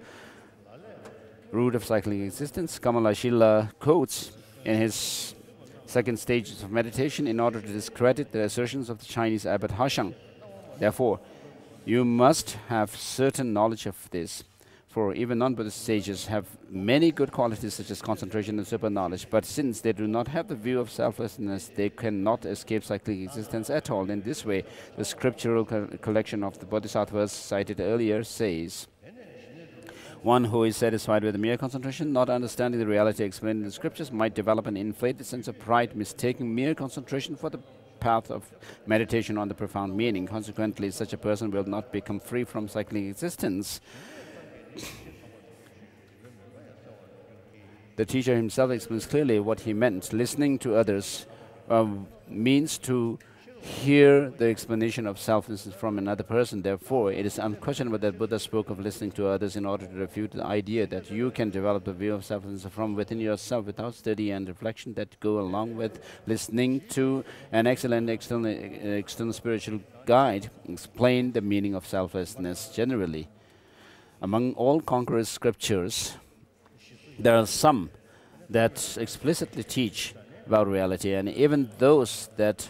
root of cycling existence. Kamalashila quotes in his second stages of meditation in order to discredit the assertions of the Chinese abbot Hashang. Therefore, you must have certain knowledge of this, for even non-Buddhist sages have many good qualities such as concentration and super knowledge, but since they do not have the view of selflessness, they cannot escape cyclic existence at all. In this way, the scriptural collection of the Bodhisattvas cited earlier says, one who is satisfied with mere concentration, not understanding the reality explained in the scriptures, might develop an inflated sense of pride, mistaking mere concentration for the path of meditation on the profound meaning. Consequently, such a person will not become free from cyclic existence. The teacher himself explains clearly what he meant. Listening to others means to hear the explanation of selflessness from another person. Therefore, it is unquestionable that Buddha spoke of listening to others in order to refute the idea that you can develop the view of selflessness from within yourself without study and reflection that go along with listening to an excellent external spiritual guide explain the meaning of selflessness generally. Among all conquerors' scriptures, there are some that explicitly teach about reality, and even those that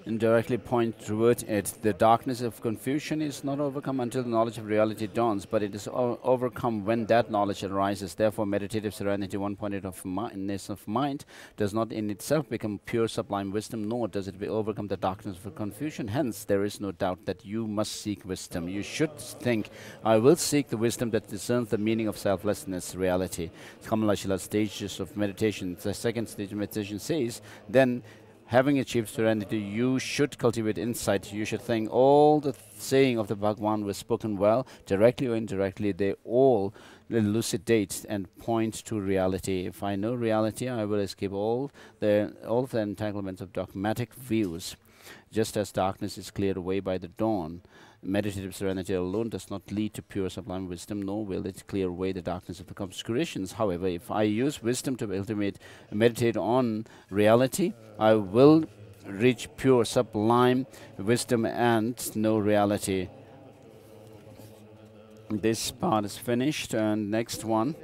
indirectly point toward it. The darkness of confusion is not overcome until the knowledge of reality dawns, but it is overcome when that knowledge arises. Therefore, meditative serenity, one-pointedness of mind, does not in itself become pure sublime wisdom, nor does it overcome the darkness of confusion. Hence, there is no doubt that you must seek wisdom. You should think, I will seek the wisdom that discerns the meaning of selflessness, reality. Kamalashila's stages of meditation, the second stage of meditation says, then having achieved serenity, you should cultivate insight. You should think all the saying of the Bhagwan was spoken well, directly or indirectly, they all elucidate and point to reality. If I know reality, I will escape all of the entanglements of dogmatic views. Just as darkness is cleared away by the dawn, meditative serenity alone does not lead to pure sublime wisdom, nor will it clear away the darkness of the obscurations. However, if I use wisdom to meditate on reality, I will reach pure sublime wisdom and know reality. This part is finished, and next one,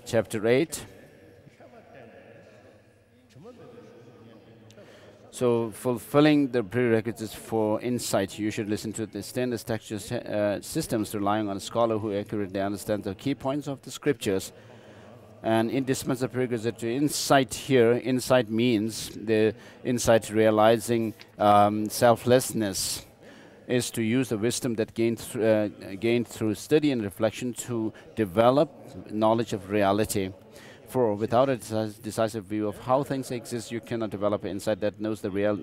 chapter 8. So, fulfilling the prerequisites for insight, you should listen to the standard structure systems, relying on a scholar who accurately understands the key points of the scriptures. And indispensable prerequisite to insight here, insight means the insight realizing selflessness. is to use the wisdom that gained through study and reflection to develop knowledge of reality. For without a decisive view of how things exist, you cannot develop insight that knows the real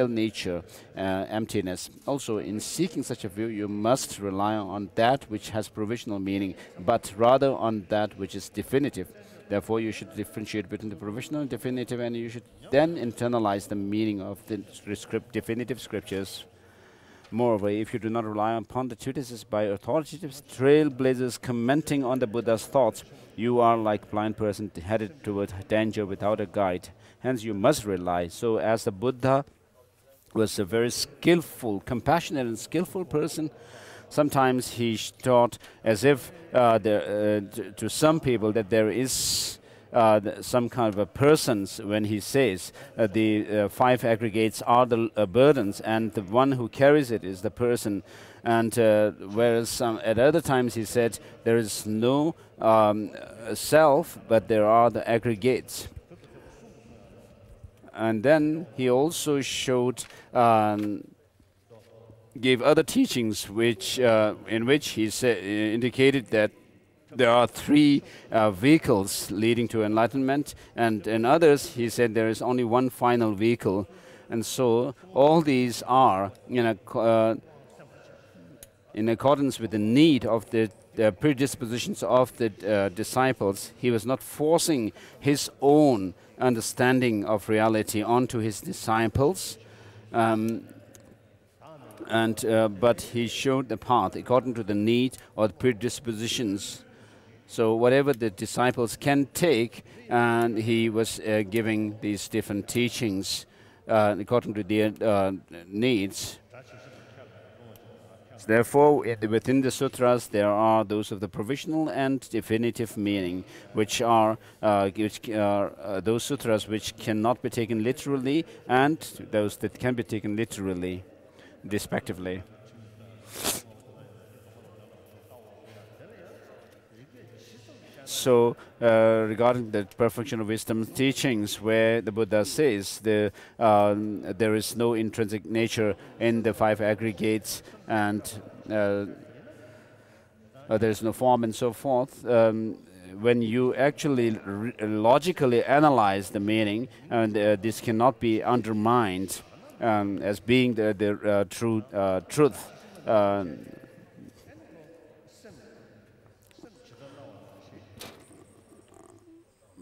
nature, emptiness. Also, in seeking such a view, you must rely on that which has provisional meaning, but rather on that which is definitive. Therefore, you should differentiate between the provisional and definitive, and you should then internalize the meaning of the definitive scriptures. Moreover, if you do not rely upon the treatises by authoritative trailblazers commenting on the Buddha's thoughts, you are like a blind person headed toward danger without a guide. Hence, you must rely. So, as the Buddha was a very skillful, compassionate and skillful person, sometimes he taught as if to some people that there is some kind of a persons when he says the five aggregates are the burdens and the one who carries it is the person. And whereas at other times he said there is no self, but there are the aggregates. And then he also showed, gave other teachings which in which he indicated that there are three vehicles leading to enlightenment, and in others he said there is only one final vehicle. And so all these are in accordance with the need of the predispositions of the disciples. He was not forcing his own understanding of reality onto his disciples, but he showed the path according to the need or the predispositions. So whatever the disciples can take, and he was giving these different teachings according to their needs. Therefore, within the sutras, there are those of the provisional and definitive meaning, which are those sutras which cannot be taken literally, and those that can be taken literally, respectively. So, regarding the perfection of wisdom teachings, where the Buddha says there is no intrinsic nature in the five aggregates, and there is no form and so forth, when you actually logically analyze the meaning, and this cannot be undermined as being the true truth.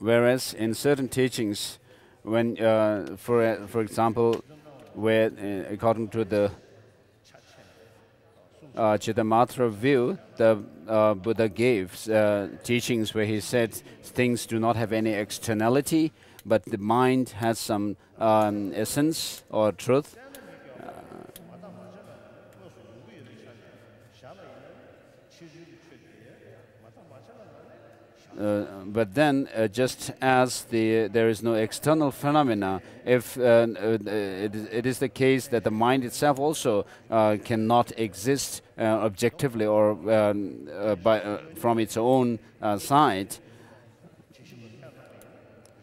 Whereas in certain teachings, when, for example, where according to the Chittamatra view, the Buddha gave teachings where he said things do not have any externality, but the mind has some essence or truth. But then, just as there is no external phenomena, if it is the case that the mind itself also cannot exist objectively or from its own side.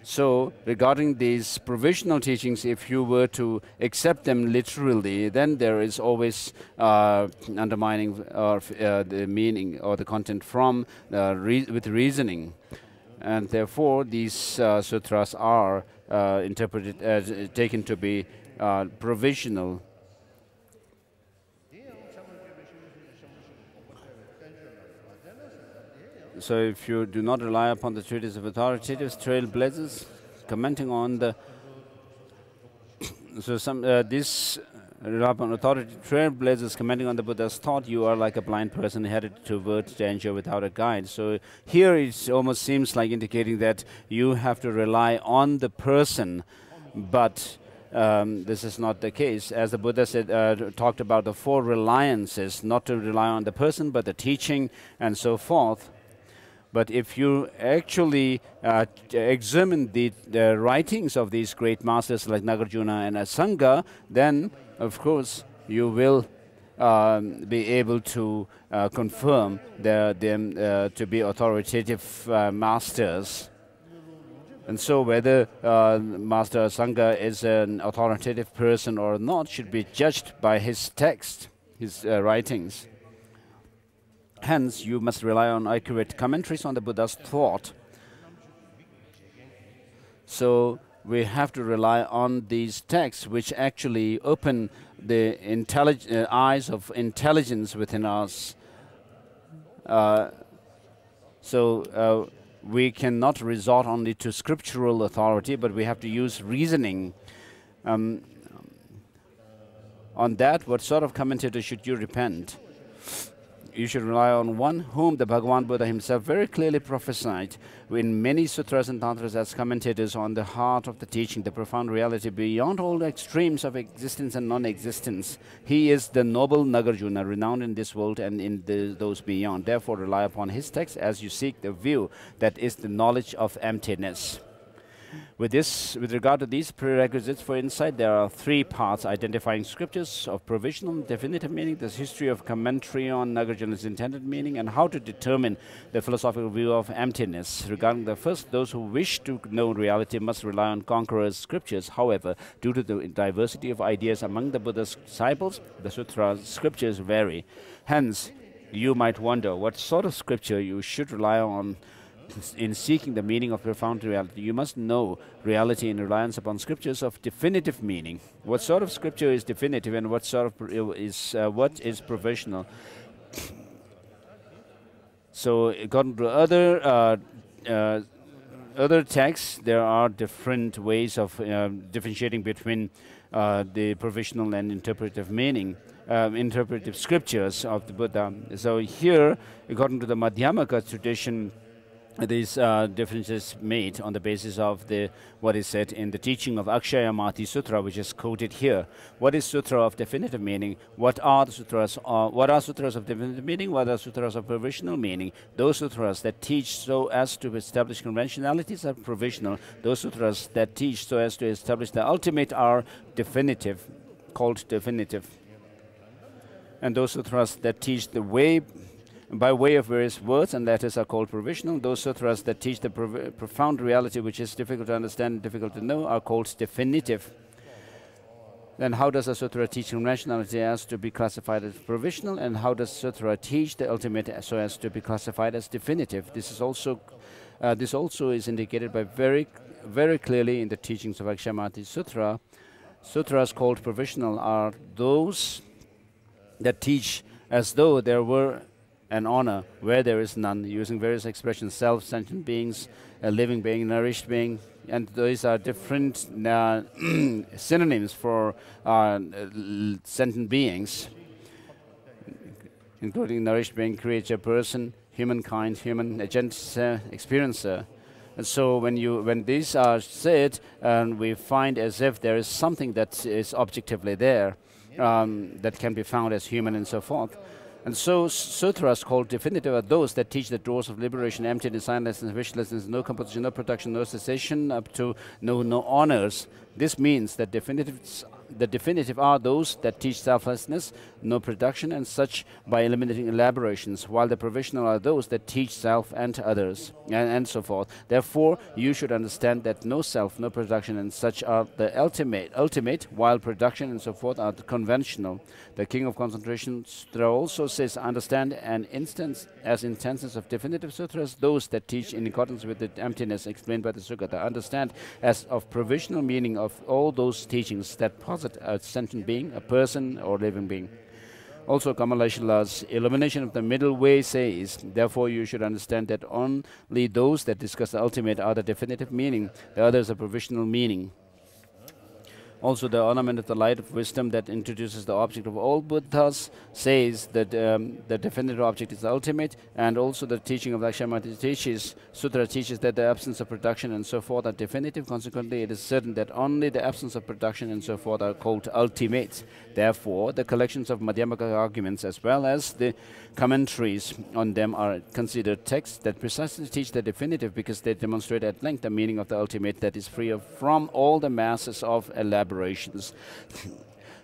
So, regarding these provisional teachings, if you were to accept them literally, then there is always undermining of the meaning or the content from with reasoning, and therefore these sutras are interpreted as taken to be provisional. So if you do not rely upon the treatise of authoritative trailblazers, commenting on the this upon authoritative trailblazers commenting on the Buddha's thought, you are like a blind person headed towards danger without a guide. So here it almost seems like indicating that you have to rely on the person, but this is not the case. As the Buddha said, talked about the four reliances, not to rely on the person, but the teaching and so forth. But if you actually examine the writings of these great masters like Nagarjuna and Asanga, then, of course, you will be able to confirm them to be authoritative masters. And so whether Master Asanga is an authoritative person or not should be judged by his text. his writings. Hence, you must rely on accurate commentaries on the Buddha's thought. So we have to rely on these texts which actually open the eyes of intelligence within us. We cannot resort only to scriptural authority, but we have to use reasoning. On that, what sort of commentator should you repent? You should rely on one whom the Bhagavan Buddha himself very clearly prophesied in many sutras and tantras as commentators on the heart of the teaching, the profound reality beyond all the extremes of existence and non-existence. He is the noble Nagarjuna, renowned in this world and in those beyond. Therefore, rely upon his text as you seek the view that is the knowledge of emptiness. With regard to these prerequisites for insight, there are three parts: identifying scriptures of provisional and definitive meaning, the history of commentary on Nagarjuna's intended meaning, and how to determine the philosophical view of emptiness. Regarding the first, those who wish to know reality must rely on conquerors' scriptures. However, due to the diversity of ideas among the Buddha's disciples, the sutra scriptures vary. Hence, you might wonder what sort of scripture you should rely on in seeking the meaning of profound reality. You must know reality in reliance upon scriptures of definitive meaning. What sort of scripture is definitive, and what sort of what is provisional? So, according to other texts, there are different ways of differentiating between the provisional and interpretive meaning. Interpretive scriptures of the Buddha. So here, according to the Madhyamaka tradition, these differences made on the basis of what is said in the teaching of Akshayamati Sutra, which is quoted here. What is sutra of definitive meaning? What are the sutras? What are sutras of definitive meaning? What are sutras of provisional meaning? Those sutras that teach so as to establish conventionalities are provisional. Those sutras that teach so as to establish the ultimate are definitive, called definitive. And those sutras that teach the way by way of various words and letters are called provisional. Those sutras that teach the profound reality which is difficult to understand and difficult to know are called definitive. Then how does a sutra teach conventionality as to be classified as provisional, and how does sutra teach the ultimate so as to be classified as definitive? This also is indicated by very clearly in the teachings of Akshayamati Sutra. Sutras called provisional are those that teach as though there were an honor where there is none, using various expressions: self, sentient beings, a living being, nourished being, and these are different synonyms for sentient beings, including nourished being, creature, person, humankind, human, agent, experiencer. And so when these are said, we find as if there is something that is objectively there, that can be found as human and so forth. And so sutras called definitive are those that teach the doors of liberation, emptiness, silentness, wishlessness, no composition, no production, no cessation, up to no honors. This means that the definitive are those that teach selflessness, no production, and such by eliminating elaborations, while the provisional are those that teach self and others, and so forth. Therefore, you should understand that no self, no production, and such are the ultimate, while production and so forth are the conventional. The King of Concentration Sutra also says, understand an instance as instances of definitive sutras, those that teach in accordance with the emptiness explained by the Sugata. Understand as of provisional meaning of all those teachings that posit a sentient being, a person, or living being. Also, Kamalashala's Illumination of the Middle Way says, therefore you should understand that only those that discuss the ultimate are the definitive meaning, the others are provisional meaning. Also, the ornament of the light of wisdom that introduces the object of all Buddhas says that the definitive object is the ultimate, and also the teaching of Akshayamati Sutra teaches that the absence of production and so forth are definitive. Consequently, it is certain that only the absence of production and so forth are called ultimate. Therefore, the collections of Madhyamaka arguments as well as the commentaries on them are considered texts that precisely teach the definitive, because they demonstrate at length the meaning of the ultimate that is free from all the masses of elaborations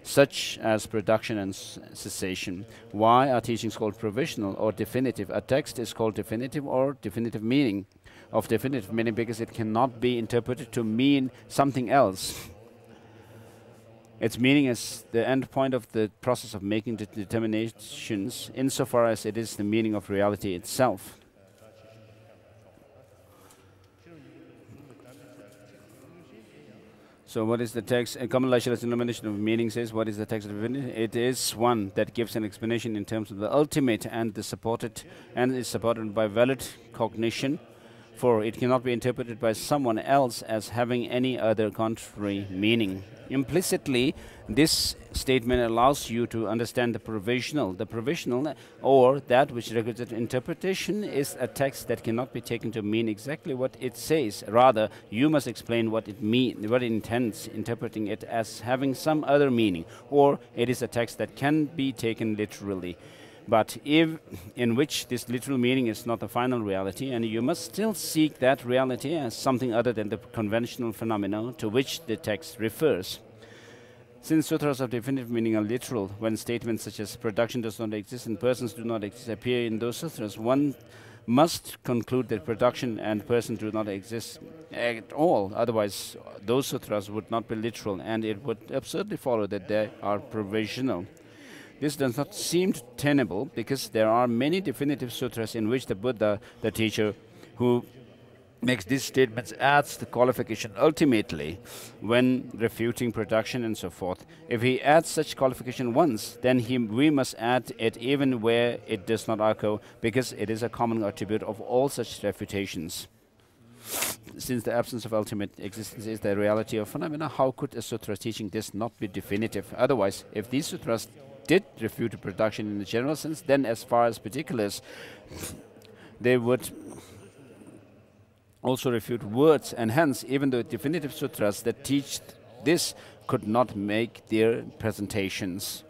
such as production and cessation. Why are teachings called provisional or definitive? A text is called definitive or definitive meaning, of definitive meaning, because it cannot be interpreted to mean something else. Its meaning is the end point of the process of making the determinations, insofar as it is the meaning of reality itself. So what is the text? A common Laisha's illumination of meaning says, what is the text of divinity? It is one that gives an explanation in terms of the ultimate and is supported by valid cognition, for it cannot be interpreted by someone else as having any other contrary meaning. Implicitly, this statement allows you to understand the provisional. The provisional, or that which requires interpretation, is a text that cannot be taken to mean exactly what it says. Rather, you must explain what it intends, interpreting it as having some other meaning, or it is a text that can be taken literally, but in which this literal meaning is not the final reality, and you must still seek that reality as something other than the conventional phenomena to which the text refers. Since sutras of definitive meaning are literal, when statements such as production does not exist and persons do not exist appear in those sutras, one must conclude that production and person do not exist at all. Otherwise, those sutras would not be literal, and it would absurdly follow that they are provisional. This does not seem tenable because there are many definitive sutras in which the Buddha, the teacher who makes these statements, adds the qualification ultimately when refuting production and so forth. If he adds such qualification once, then we must add it even where it does not occur, because it is a common attribute of all such refutations. Since the absence of ultimate existence is the reality of phenomena, how could a sutra teaching this not be definitive? Otherwise, if these sutras did refute production in the general sense, then as far as particulars, they would also refute words, and hence even the definitive sutras that teach this could not make their presentations.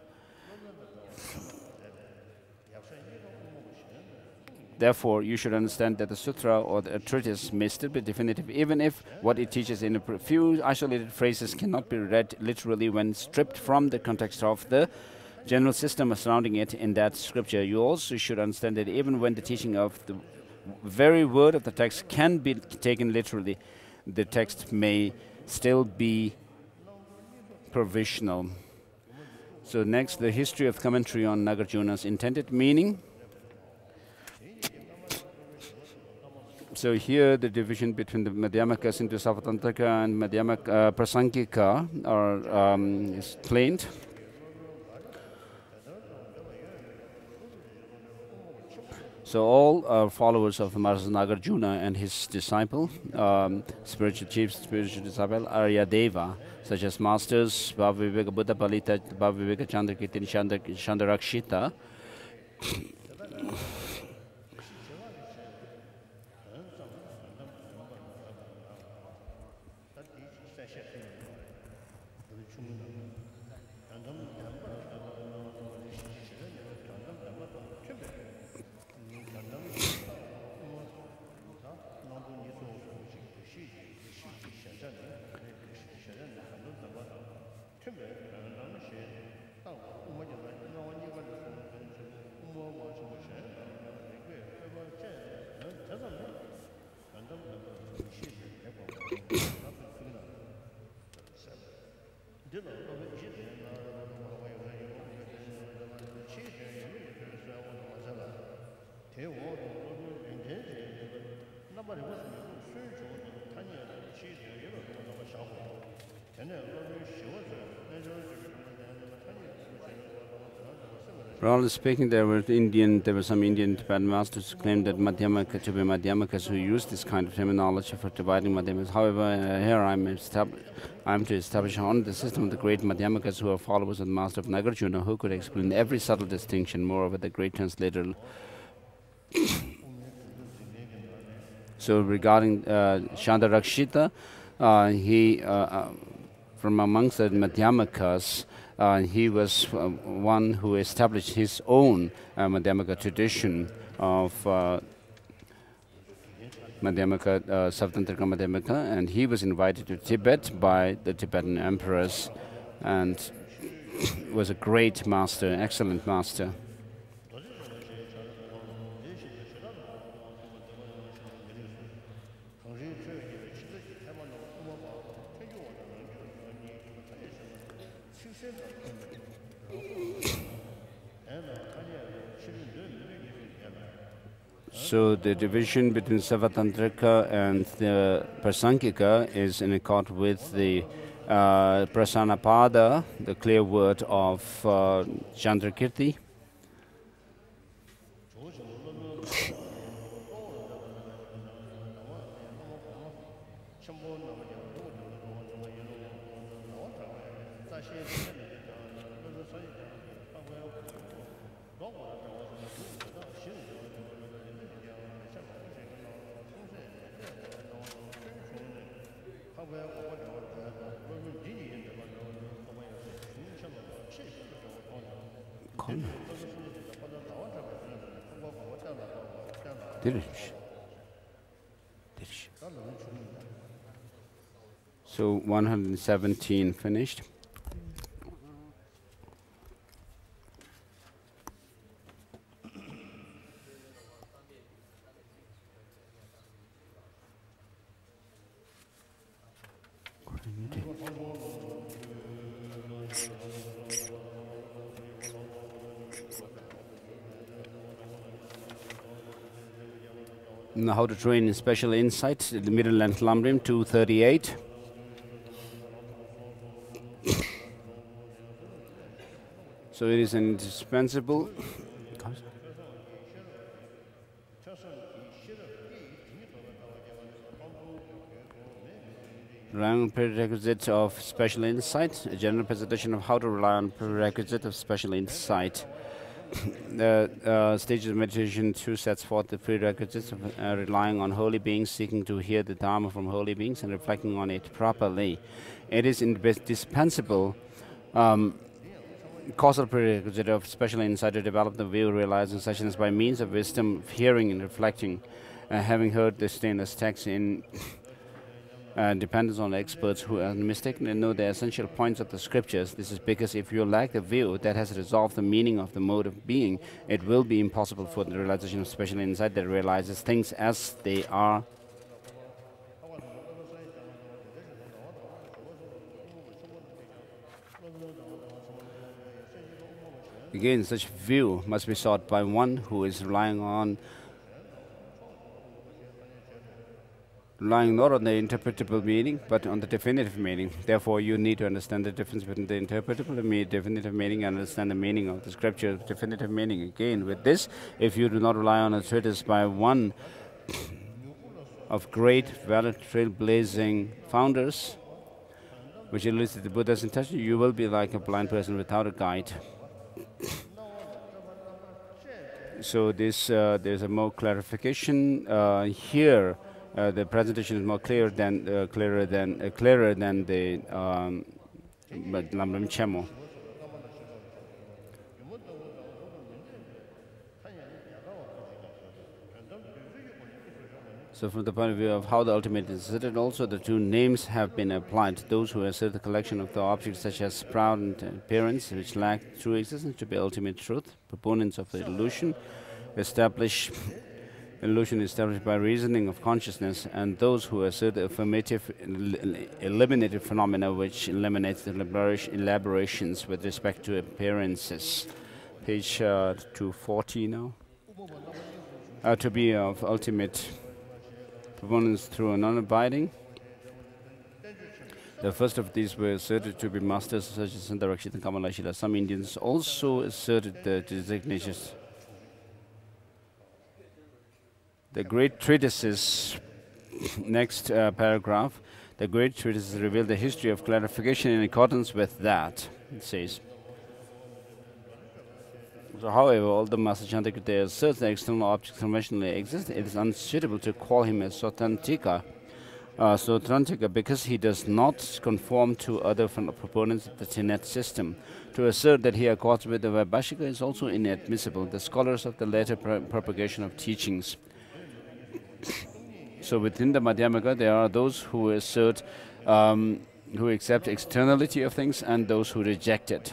Therefore, you should understand that the sutra or the treatise may still be definitive, even if what it teaches in a few isolated phrases cannot be read literally when stripped from the context of the general system surrounding it in that scripture. You also should understand that even when the teaching of the very word of the text can be taken literally, the text may still be provisional. So next, the history of commentary on Nagarjuna's intended meaning. So here the division between the Madhyamakas into Savatantrika and Madhyamaka Prasangika are explained. So all are followers of Maharaj Nagarjuna and his disciple, spiritual disciple Aryadeva, such as masters Bhava Viveka Buddha Palita, Bhava Viveka Chandrakirti, Chandarakshita. Broadly speaking, there were some Indian Tibetan masters who claimed that Madhyamaka to be Madhyamakas who used this kind of terminology for dividing Madhyamakas. However, here I'm to establish on the system of the great Madhyamakas who are followers of the master of Nagarjuna, who could explain every subtle distinction. Moreover, the great translator. So regarding Chandarakshita, he from amongst the Madhyamakas, he was one who established his own Madhyamaka tradition of Madhyamaka, Savatantrika Madhyamaka, and he was invited to Tibet by the Tibetan emperors and was a great master, excellent master. So the division between Savatantrika and the Prasankika is in accord with the Prasanapada, the clear word of Chandrakirti. So 117 finished. Now how to train in special insight, the middle length Lambrim 238. So it is indispensable. Relying on prerequisites of special insight, a general presentation of how to rely on prerequisites of special insight. The stages of meditation 2 sets forth the prerequisites of relying on holy beings, seeking to hear the Dharma from holy beings and reflecting on it properly. It is indispensable causal prerequisite of special insight to develop the view realizing sessions by means of wisdom, of hearing and reflecting, having heard the stainless text in dependence on experts who mistakenly know the essential points of the scriptures. This is because if you lack the view that has resolved the meaning of the mode of being, it will be impossible for the realization of special insight that realizes things as they are. Again, such view must be sought by one who is relying not on the interpretable meaning, but on the definitive meaning. Therefore, you need to understand the difference between the interpretable and definitive meaning and understand the meaning of the scripture, definitive meaning. Again, with this, if you do not rely on a treatise by one of great, valid, trailblazing founders, which elucidates the Buddha's intention, you will be like a blind person without a guide. So this there's a more clarification here. The presentation is more clearer than the Lambrim Chemo. So from the point of view of how the ultimate is asserted, also the two names have been applied. Those who assert the collection of the objects such as proud and appearance, which lack true existence, to be ultimate truth. Proponents of the illusion illusion established by reasoning of consciousness, and those who assert the affirmative eliminated phenomena which eliminates the elaborations with respect to appearances. Page 240 now. To be of ultimate proponents through a non-abiding. The first of these were asserted to be masters such as Sundarakshita and Kamalashila. Some Indians also asserted the designations. The great treatises, next paragraph, the great treatises reveal the history of clarification in accordance with that, it says. So, however, although Master Chandrakirti asserts that external objects conventionally exist, it is unsuitable to call him a Sotrantika, because he does not conform to other proponents of the Tenet system. To assert that he accords with the Vaibhashika is also inadmissible. The scholars of the later propagation of teachings. So within the Madhyamaka, there are those who assert, who accept externality of things, and those who reject it.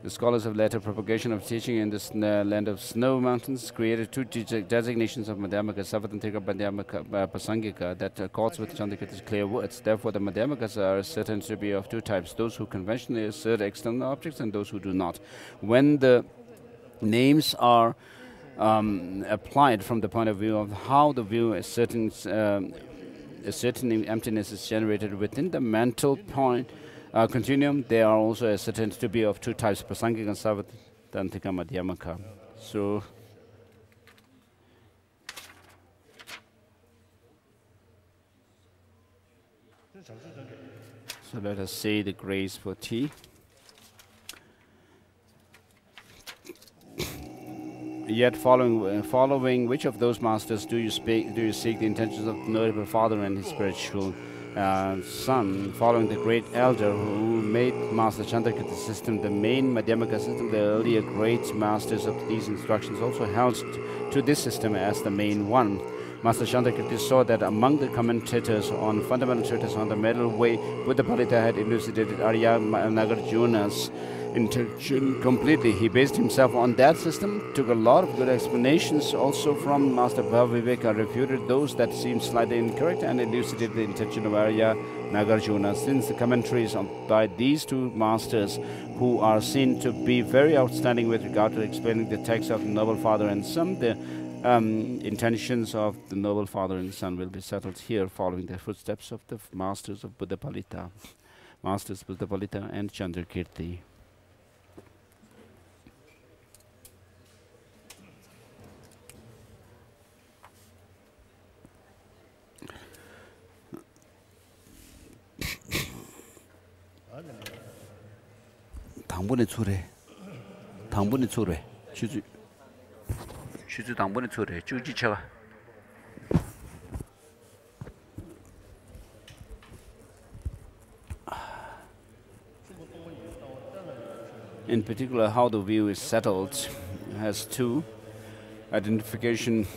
The scholars of later propagation of teaching in this land of snow mountains created two designations of Madhyamaka, Savatantika, Madhyamaka, Pasangika, that accords with Chandrakirti's clear words. Therefore, the Madhyamakas are certain to be of two types, those who conventionally assert external objects and those who do not. When the names are applied from the point of view of how the view a certain emptiness is generated within the mental point continuum, they are also ascertained to be of two types, Prasangika and Savatantika Madhyamaka. So let us say the grace for tea. Yet following which of those masters do you seek the intentions of the Noble Father and his spiritual son? Following the great elder who made Master Chandrakirti's system the main Madhyamaka system, the earlier great masters of these instructions also held to this system as the main one. Master Chandrakirti saw that among the commentators on fundamental treatise on the middle way, Buddhapalita had elucidated Arya Nagarjuna's intention completely. He based himself on that system, took a lot of good explanations also from Master Bhaviveka, refuted those that seemed slightly incorrect, and elucidated the intention of Arya Nagarjuna. Since the commentaries by these two masters, who are seen to be very outstanding with regard to explaining the text of the Noble Father and Son, the intentions of the Noble Father and Son will be settled here, following the footsteps of the masters of Buddhapalita, Masters Buddhapalita and Chandrakirti. 당분의 초래 주주 당분의 초래 주지체가 in particular, how the view is settled has two identification.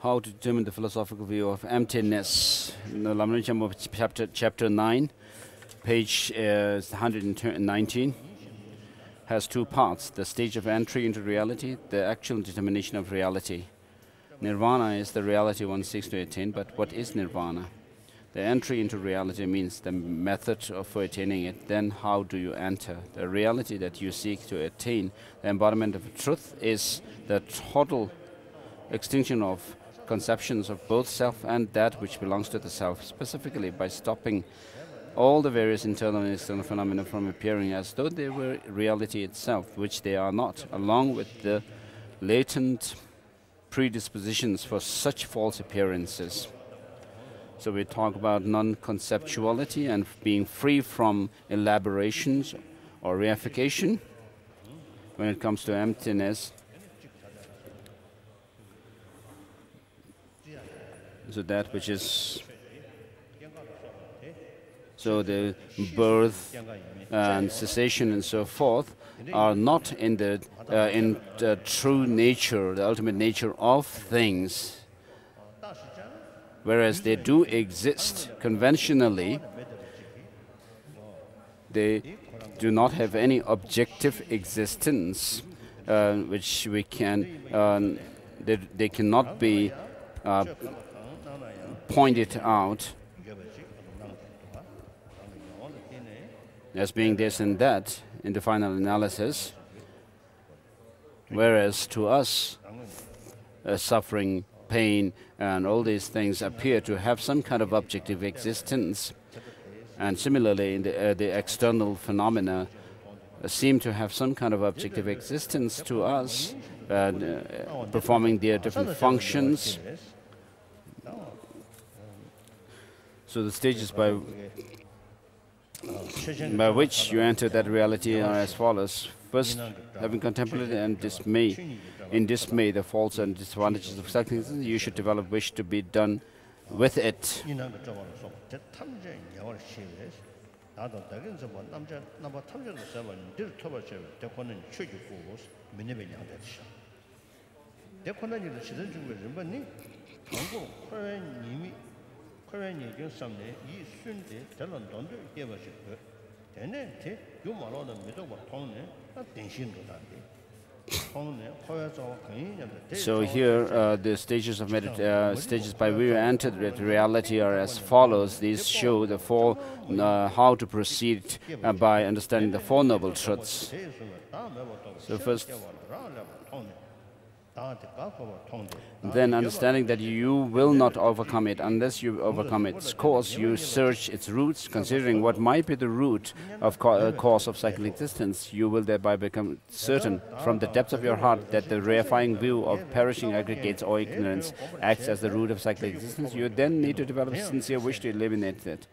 How to determine the philosophical view of emptiness. The Lama chapter 9, page 119, has two parts: the stage of entry into reality, the actual determination of reality. Nirvana is the reality one seeks to attain, but what is nirvana? The entry into reality means the method for attaining it. Then how do you enter? The reality that you seek to attain, the embodiment of truth, is the total extinction of conceptions of both self and that which belongs to the self, specifically by stopping all the various internal and external phenomena from appearing as though they were reality itself, which they are not, along with the latent predispositions for such false appearances. So we talk about non-conceptuality and being free from elaborations or reification when it comes to emptiness. So that which is, so the birth and cessation and so forth are not in the true nature, the ultimate nature of things, whereas they do exist conventionally. They do not have any objective existence, which we can, they cannot be pointed out as being this and that in the final analysis, whereas to us, suffering, pain, and all these things appear to have some kind of objective existence. And similarly, in the external phenomena seem to have some kind of objective existence to us, performing their different functions. So the stages by which you enter that reality are as follows. First, having contemplated and in dismay the faults and disadvantages of circumstances, you should develop wish to be done with it. So here, the stages of stages by which we enter the reality are as follows. These show the four how to proceed by understanding the Four Noble Truths. So first, then understanding that you will not overcome it unless you overcome its cause. You search its roots, considering what might be the root of cause of cyclic existence. You will thereby become certain from the depths of your heart that the reifying view of perishing aggregates or ignorance acts as the root of cyclic existence. You then need to develop a sincere wish to eliminate it.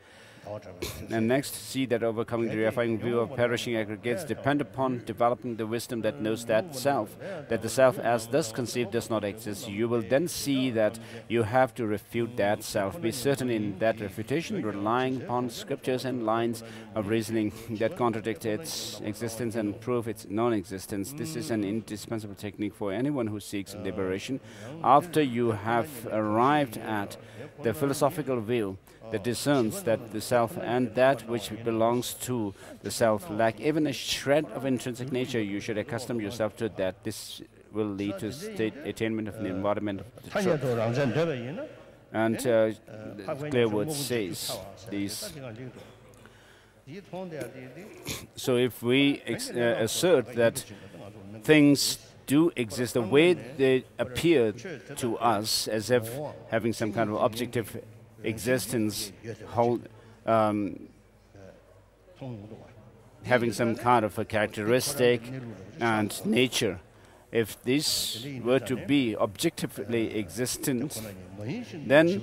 And next, see that overcoming the reifying view of perishing aggregates depend upon developing the wisdom that knows that the self as thus conceived does not exist. You will then see that you have to refute that self. Be certain in that refutation, relying upon scriptures and lines of reasoning that contradict its existence and prove its non-existence. This is an indispensable technique for anyone who seeks liberation. After you have arrived at the philosophical view that discerns that the self and that which belongs to the self lack even a shred of intrinsic nature, you should accustom yourself to that. This will lead to state attainment of the embodiment of the truth. And the clear word says these. So if we assert that things do exist the way they appear to us, as if having some kind of objective existence, having some kind of a characteristic and nature. If this were to be objectively existent, then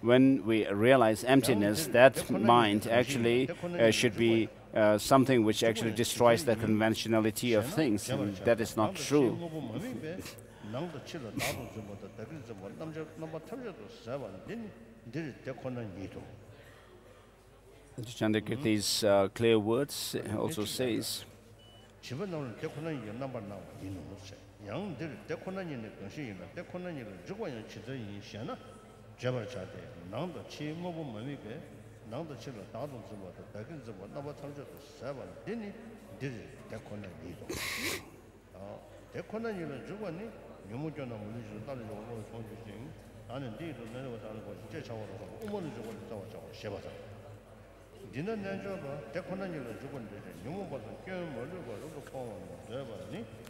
when we realize emptiness, that mind actually should be something which actually destroys the conventionality of things. And that is not true. Chandrakirti's clear words also says,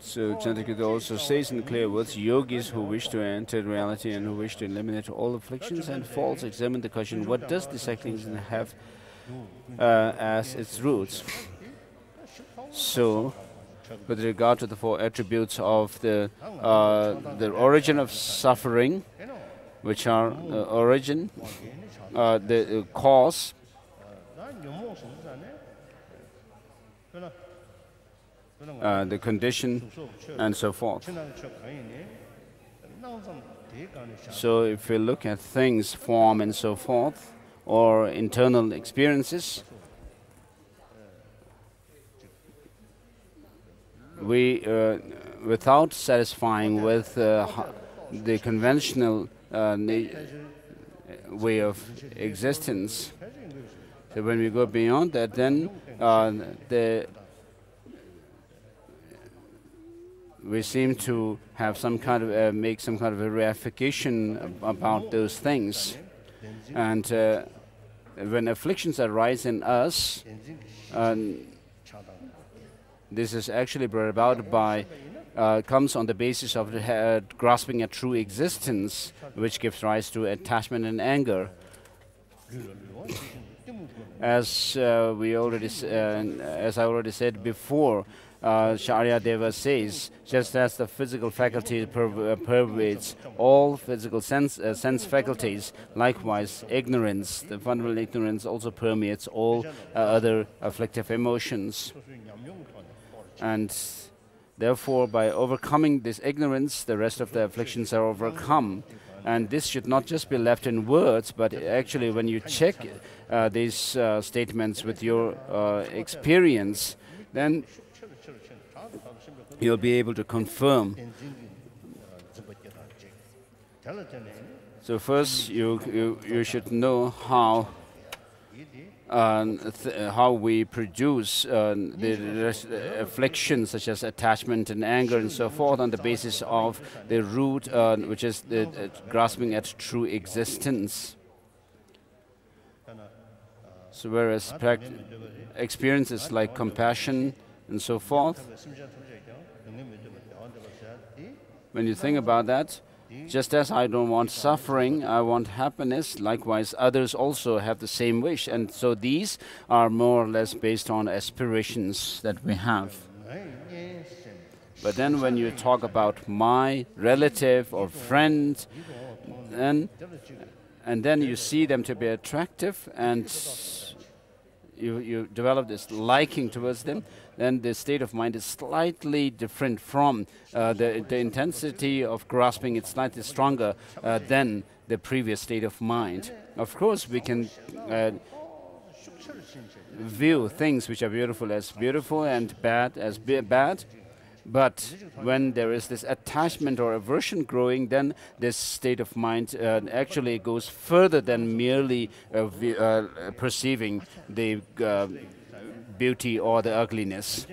so Chandrakirti also says in clear words, yogis who wish to enter reality and who wish to eliminate all afflictions and faults examine the question, what does the cycling have as its roots? So, with regard to the four attributes of the origin of suffering, which are origin, the cause, the condition, and so forth. So if we look at things, form, and so forth, or internal experiences, we, without satisfying with the conventional way of existence, so when we go beyond that, then we seem to have some kind of make some kind of a reification about those things, and when afflictions arise in us, this is actually brought about by comes on the basis of grasping a true existence, which gives rise to attachment and anger. As I already said before, Sharya Deva says, just as the physical faculty pervades all physical sense faculties, likewise ignorance, the fundamental ignorance, also permeates all other afflictive emotions. And therefore, by overcoming this ignorance, the rest of the afflictions are overcome. And this should not just be left in words, but actually when you check these statements with your experience, then you'll be able to confirm So first, you should know how we produce the afflictions such as attachment and anger and so forth on the basis of the root, which is the grasping at true existence. So whereas experiences like compassion and so forth, when you think about that, just as I don't want suffering, I want happiness, likewise others also have the same wish. And so these are more or less based on aspirations that we have. But then when you talk about my relative or friend, and then you see them to be attractive and you develop this liking towards them, then the state of mind is slightly different from the intensity of grasping. It's slightly stronger than the previous state of mind. Of course, we can view things which are beautiful as beautiful and bad as bad. But when there is this attachment or aversion growing, then this state of mind actually goes further than merely perceiving the beauty or the ugliness.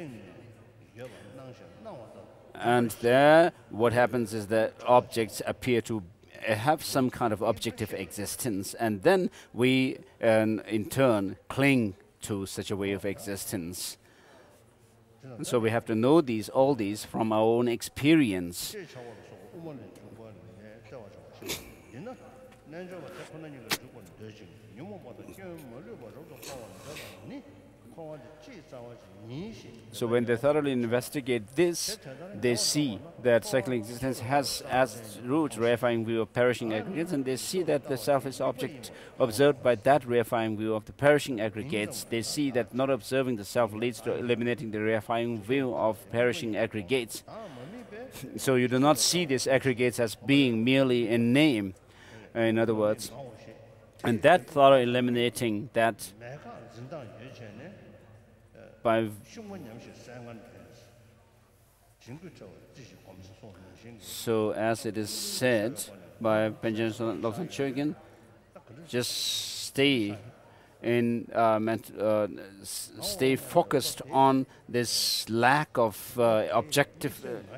And there, what happens is that objects appear to have some kind of objective existence, and then we, in turn, cling to such a way of existence. And so we have to know all these from our own experience. So when they thoroughly investigate this, they see that cyclic existence has as its root reifying view of perishing aggregates, and they see that the self is object observed by that reifying view of the perishing aggregates. They see that not observing the self leads to eliminating the reifying view of perishing aggregates. So you do not see these aggregates as being merely a name, in other words. And that thorough eliminating that by so as it is said by Benjamin Lobsang Chogyam, just stay stay focused on this lack of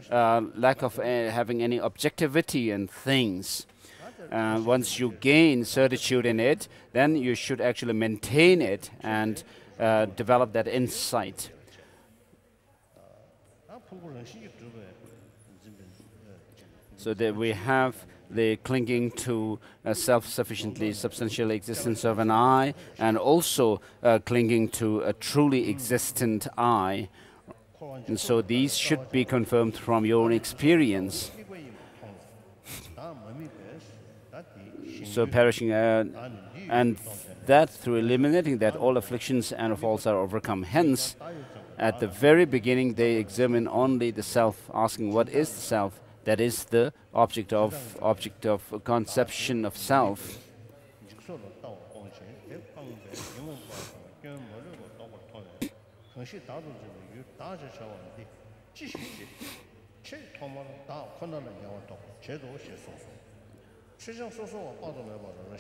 having any objectivity in things. Once you gain certitude in it, then you should actually maintain it and develop that insight. So that we have the clinging to a self-sufficiently substantial existence of an I, and also clinging to a truly existent I. And so these should be confirmed from your own experience. So perishing, and that through eliminating that, all afflictions and faults are overcome. Hence, at the very beginning, they examine only the self, asking what is the self? That is the object of conception of self.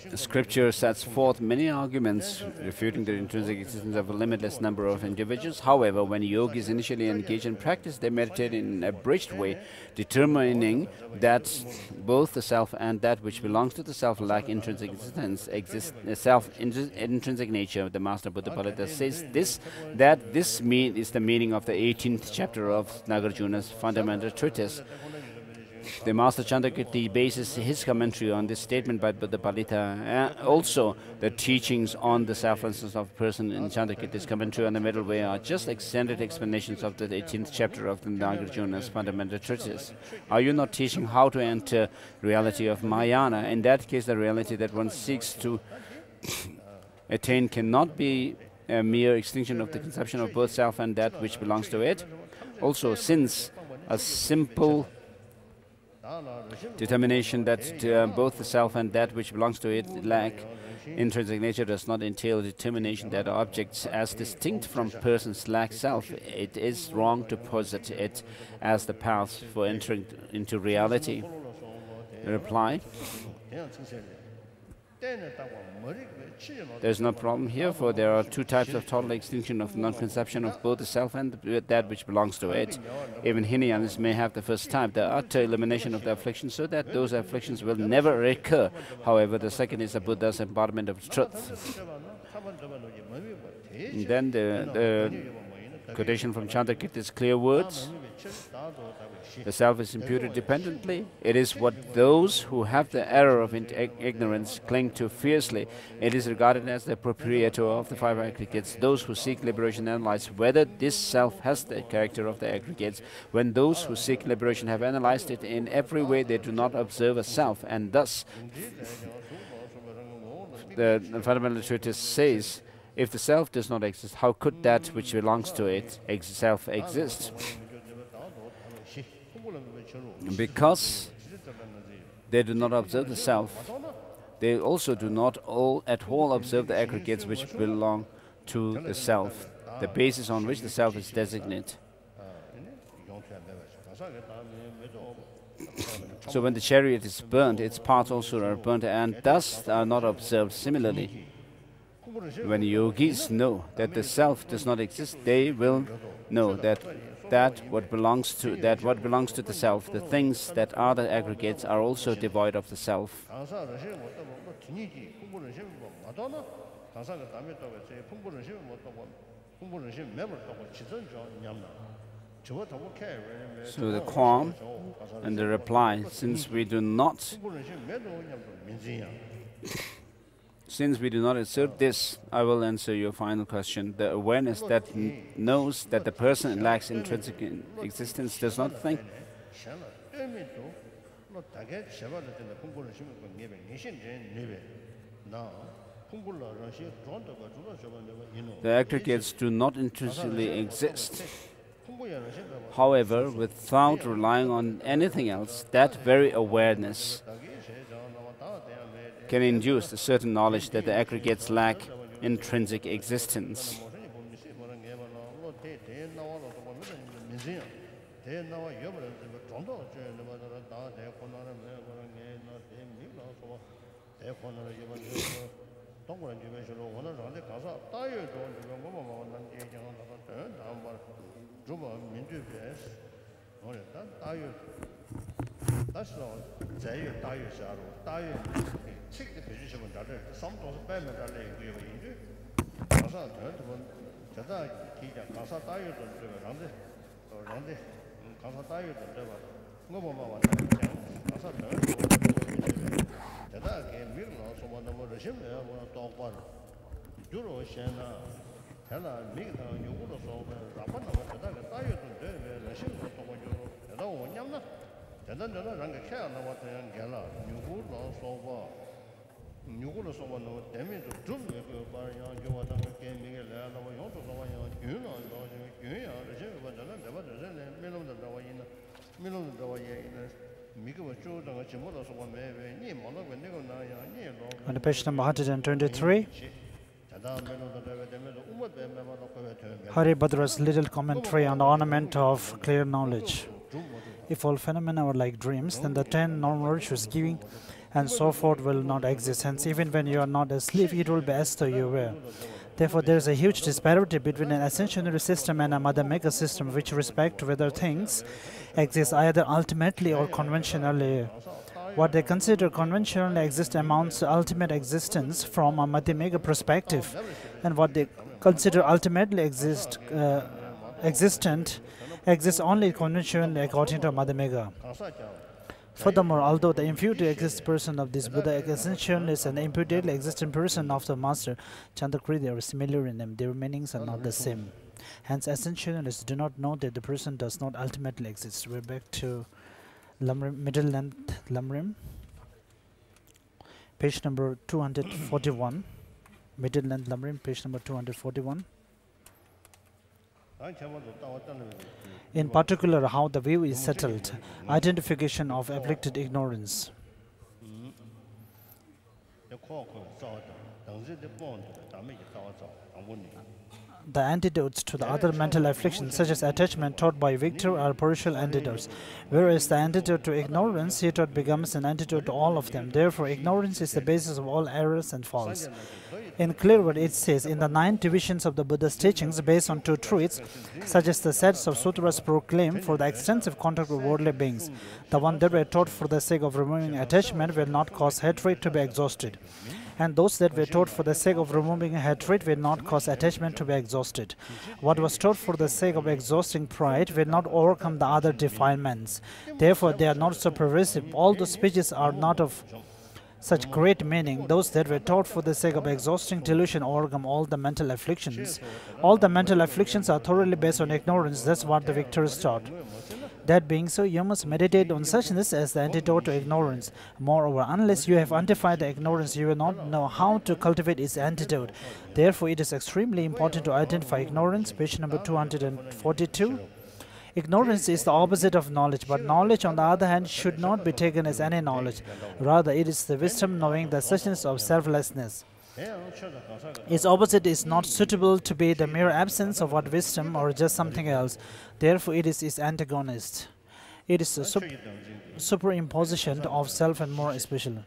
The scripture sets forth many arguments refuting the intrinsic existence of a limitless number of individuals. However, when yogis initially engage in practice, they meditate in an abridged way, determining that both the self and that which belongs to the self lack intrinsic existence, intrinsic nature. The Master Buddha Palita says this is the meaning of the 18th chapter of Nagarjuna's fundamental treatise. The Master Chandrakirti bases his commentary on this statement by Buddha Palita. Also, the teachings on the selflessness of a person in Chandrakirti's commentary on the middle way are just extended explanations of the 18th chapter of the Nagarjuna's fundamental treatise. Are you not teaching how to enter reality of Mayana? In that case, the reality that one seeks to attain cannot be a mere extinction of the conception of both self and that which belongs to it. Also, since a simple determination that both the self and that which belongs to it lack intrinsic nature does not entail determination that objects as distinct from persons lack self. It is wrong to posit it as the path for entering into reality. Reply. There's no problem here, for there are two types of total extinction of non-conception of both the self and that which belongs to it. Even Hinayans may have the first type, the utter elimination of the affliction, so that those afflictions will never recur. However, the second is the Buddha's embodiment of truth. And then the quotation from Chandrakirti's clear words. The self is imputed dependently. It is what those who have the error of ignorance cling to fiercely. It is regarded as the proprietor of the five aggregates. Those who seek liberation analyze whether this self has the character of the aggregates. When those who seek liberation have analyzed it in every way, they do not observe a self, and thus the fundamental treatise says, if the self does not exist, how could that which belongs to it self exist? Because they do not observe the self, they also do not at all observe the aggregates which belong to the self, the basis on which the self is designated. So when the chariot is burnt, its parts also are burnt and thus are not observed. Similarly, when yogis know that the self does not exist, they will know that what belongs to the self, the things that are the aggregates, are also devoid of the self. So the qualm and the reply, since we do not assert this, I will answer your final question. The awareness that knows that the person lacks intrinsic existence does not think. The aggregates do not intrinsically exist. However, without relying on anything else, that very awareness can induce a certain knowledge that the aggregates lack intrinsic existence. On page number 123, Haribhadra's little commentary on the ornament of clear knowledge. If all phenomena are like dreams, then the 10 normal virtues, giving and so forth, will not exist. Hence, even when you are not asleep, it will be as though you were. Therefore, there is a huge disparity between an ascensionary system and a Madhyamaka system, which respect whether things exist either ultimately or conventionally. What they consider conventionally exist amounts to ultimate existence from a Madhyamaka perspective, and what they consider ultimately existent exists only conventionally according to Madhyamaka. Furthermore, although the imputed existing person of this Buddha essentially is an imputedly existing person of the Master Chandrakirti are similar in name, their meanings are not the same. Hence, essentialists do not know that the person does not ultimately exist. We're back to middle length Lamrim, page number 241. Middle length Lamrim, page number 241. In particular, how the view is settled, identification of afflicted ignorance. the antidotes to the other mental afflictions, such as attachment, taught by Victor, are partial antidotes, whereas the antidote to ignorance, he taught, becomes an antidote to all of them. Therefore, ignorance is the basis of all errors and faults. In clear word, it says, in the 9 divisions of the Buddha's teachings, based on 2 truths, such as the sets of sutras proclaim for the extensive contact with worldly beings, the one that were taught for the sake of removing attachment will not cause hatred to be exhausted, and those that were taught for the sake of removing hatred will not cause attachment to be exhausted. What was taught for the sake of exhausting pride will not overcome the other defilements. Therefore, they are not so pervasive. All the speeches are not of such great meaning. Those that were taught for the sake of exhausting delusion overcome all the mental afflictions. All the mental afflictions are thoroughly based on ignorance. That's what the victors taught. That being so, you must meditate on suchness as the antidote to ignorance. Moreover, unless you have identified the ignorance, you will not know how to cultivate its antidote. Therefore, it is extremely important to identify ignorance. Page number 242. Ignorance is the opposite of knowledge, but knowledge, on the other hand, should not be taken as any knowledge. Rather, it is the wisdom knowing the suchness of selflessness. Its opposite is not suitable to be the mere absence of what wisdom or just something else. Therefore, it is its antagonist. It is a superimposition of self, and more especially.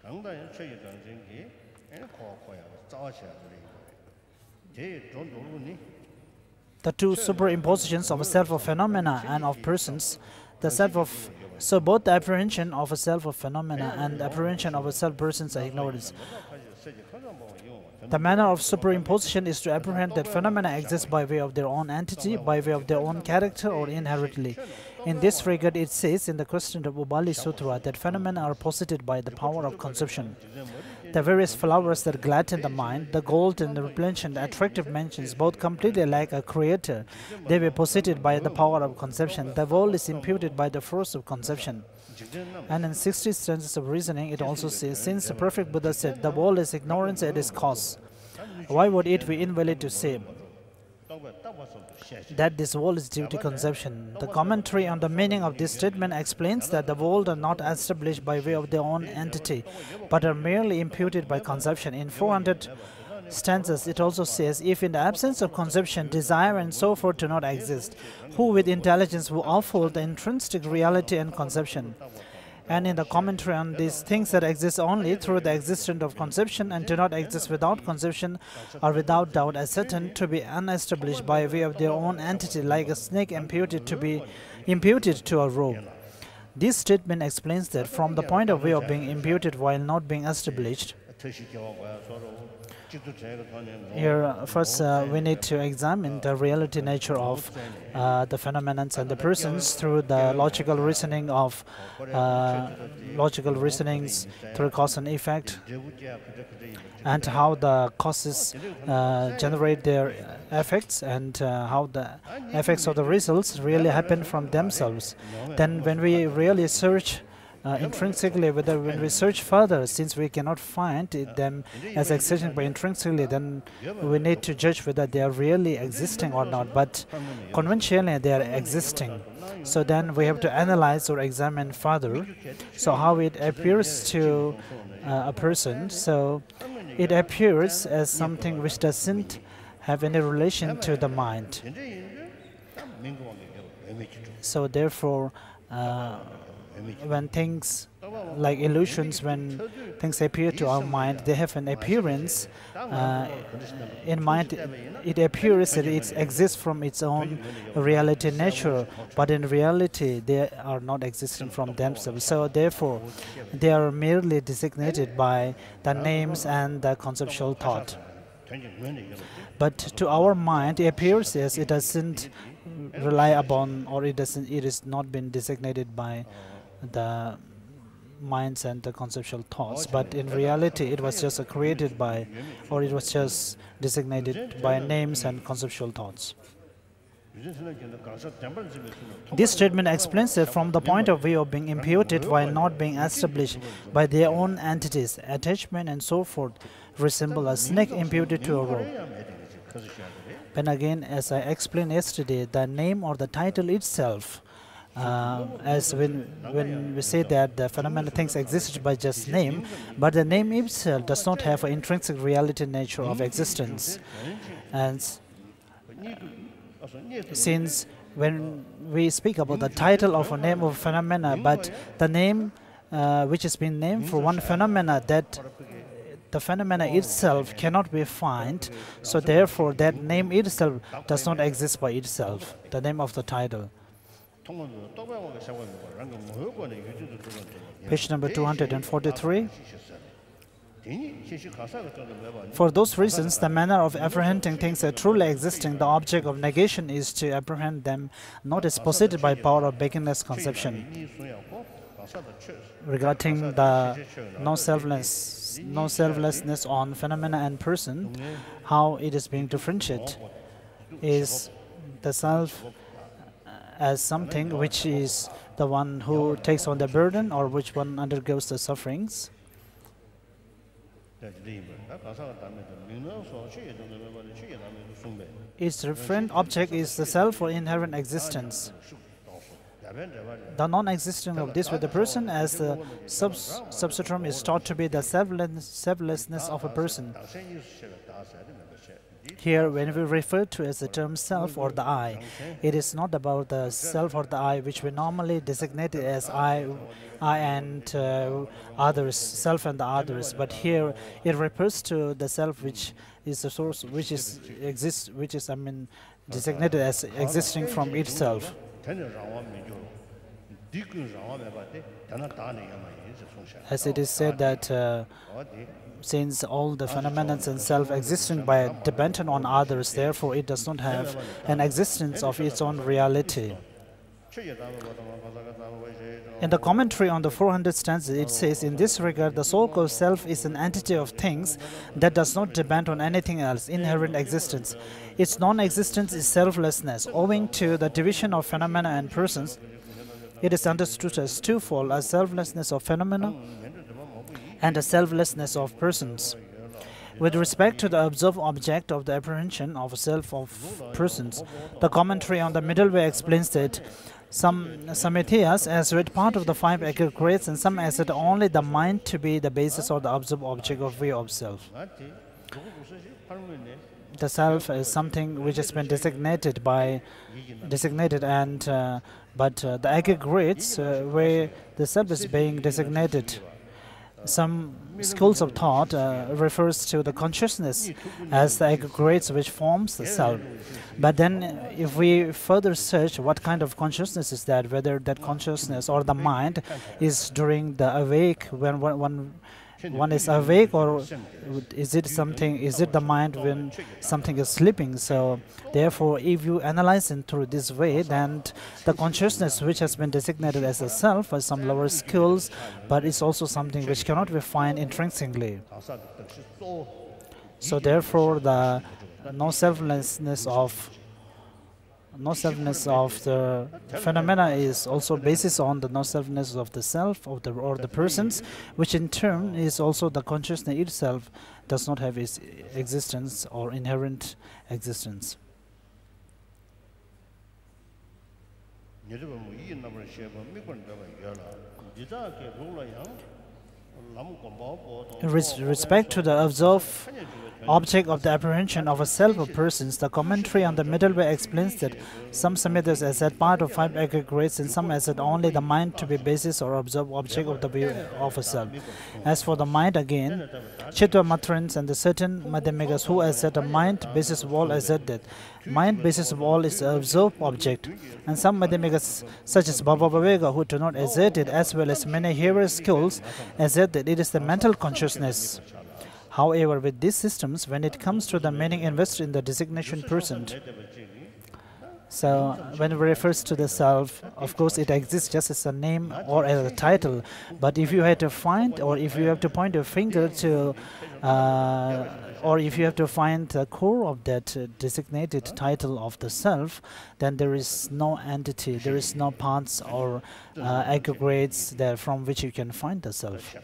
The 2 superimpositions of a self of phenomena and of persons, the self of so both the apprehension of a self of phenomena and the apprehension of a self persons are ignored. The manner of superimposition is to apprehend that phenomena exist by way of their own entity, by way of their own character, or inherently. In this regard, it says in the question of Ubali Sutra that phenomena are posited by the power of conception. The various flowers that gladden the mind, the gold and the resplendent attractive mansions, both completely like a creator, they were posited by the power of conception. The world is imputed by the force of conception. And in 60 stanzas of reasoning, it also says, since the perfect Buddha said, the world is ignorance at its cause, why would it be invalid to say that this world is due to conception? The commentary on the meaning of this statement explains that the world are not established by way of their own entity, but are merely imputed by conception. In 400 stanzas, it also says, if in the absence of conception, desire and so forth do not exist, who with intelligence will uphold the intrinsic reality and conception? And in the commentary on these things that exist only through the existence of conception and do not exist without conception are without doubt ascertained to be unestablished by way of their own entity, like a snake imputed to a rope. This statement explains that from the point of view of being imputed while not being established, here, first we need to examine the reality nature of the phenomena and the persons through the logical reasoning of logical reasonings through cause and effect, and how the causes generate their effects, and how the effects of the results really happen from themselves. Then when we really search intrinsically, when we search further, since we cannot find them as existing by intrinsically, then we need to judge whether they are really existing or not. But conventionally, they are existing. So then we have to analyze or examine further. So how it appears to a person. So it appears as something which doesn't have any relation to the mind. So therefore, when things like illusions, when things appear to our mind, they have an appearance in mind. It appears that it exists from its own reality nature, but in reality they are not existing from themselves. So therefore they are merely designated by the names and the conceptual thought. But to our mind, it appears as it doesn't rely upon, or it is not been designated by the minds and the conceptual thoughts, but in reality it was just created by, or it was just designated by names and conceptual thoughts. This statement explains that from the point of view of being imputed while not being established by their own entities, attachment and so forth resemble a snake imputed to a rope. Then again, as I explained yesterday, the name or the title itself, as when we say that the phenomena things exist by just name, but the name itself does not have an intrinsic reality nature of existence. And since when we speak about the title of a name of phenomena, but the name which has been named for one phenomena, that the phenomena itself cannot be found, so therefore that name itself does not exist by itself, the name of the title. Page number 243. For those reasons, the manner of apprehending things as truly existing, the object of negation is to apprehend them not as possessed by power of beginner's conception. Regarding the no-selflessness on phenomena and person, how it is being differentiated is the self as something which is the one who takes on the burden or which one undergoes the sufferings. Its referent object is the self or inherent existence. The non-existence of this with the person as the substratum is taught to be the selflessness of a person. Here, when we refer to as the term self or the I, it is not about the self or the I, which we normally designate as I and others, self and the others. But here, it refers to the self, which is the source, which is designated as existing from itself. As it is said that since all the phenomena and self-existing by dependent on others, therefore it does not have an existence of its own reality. In the commentary on the 400 stanzas, it says, in this regard, the so-called self is an entity of things that does not depend on anything else, inherent existence. Its non-existence is selflessness. Owing to the division of phenomena and persons, it is understood as twofold, a selflessness of phenomena and a selflessness of persons. With respect to the observed object of the apprehension of self of persons, the commentary on the middle way explains that some Sammitiyas as read part of the 5 aggregates and some as only the mind to be the basis of the observed object of view of self. The self is something which has been designated and but the aggregates where the self is being designated. Some schools of thought refers to the consciousness as the aggregates which forms the self. But then if we further search what kind of consciousness is that, whether that consciousness or the mind is during the awake, when one is awake, or is it the mind when something is sleeping? So therefore, if you analyze it through this way, then the consciousness which has been designated as a self by some lower schools, but it's also something which cannot be defined intrinsically. So therefore, the no-selflessness of the phenomena is also basis on the no-selfness of the self or the persons, which in turn is also the consciousness itself does not have its existence or inherent existence. In respect to the observed object of the apprehension of a self of persons, the commentary on the middle way explains that some Sammitas as that part of 5 aggregates and some as that only the mind to be basis or observed object of the view of a self. As for the mind again, Chitwa Matrins and the certain Madhyamikas who assert a mind basis of all assert that mind basis of all is the observed object, and some Madhyamikas such as Baba Viveka who do not assert it, as well as many higher schools assert that it is the mental consciousness. However, with these systems, when it comes to the meaning invested in the designation person, so when it refers to the self, of course it exists just as a name or as a title, but if you had to find, or if you have to point a finger to, or if you have to find the core of that designated title of the self, then there is no entity, there is no parts or aggregates there from which you can find the self.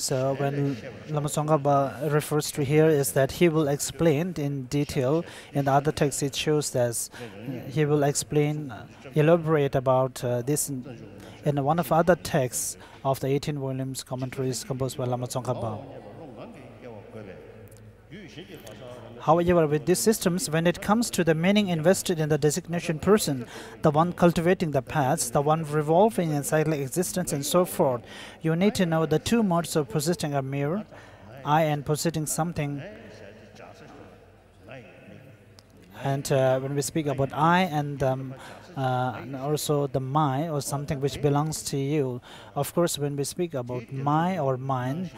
So when Lama Tsongkhapa refers to here is that he will explain in detail. In the other text it shows that he will explain, elaborate about this in one of other texts of the 18 volumes commentaries composed by Lama Tsongkhapa. However, with these systems, when it comes to the meaning invested in the designation person, the one cultivating the paths, the one revolving in cyclic existence, and so forth, you need to know the two modes of possessing a mirror, I, and possessing something. And when we speak about I and also the my, or something which belongs to you, of course, when we speak about my or mine,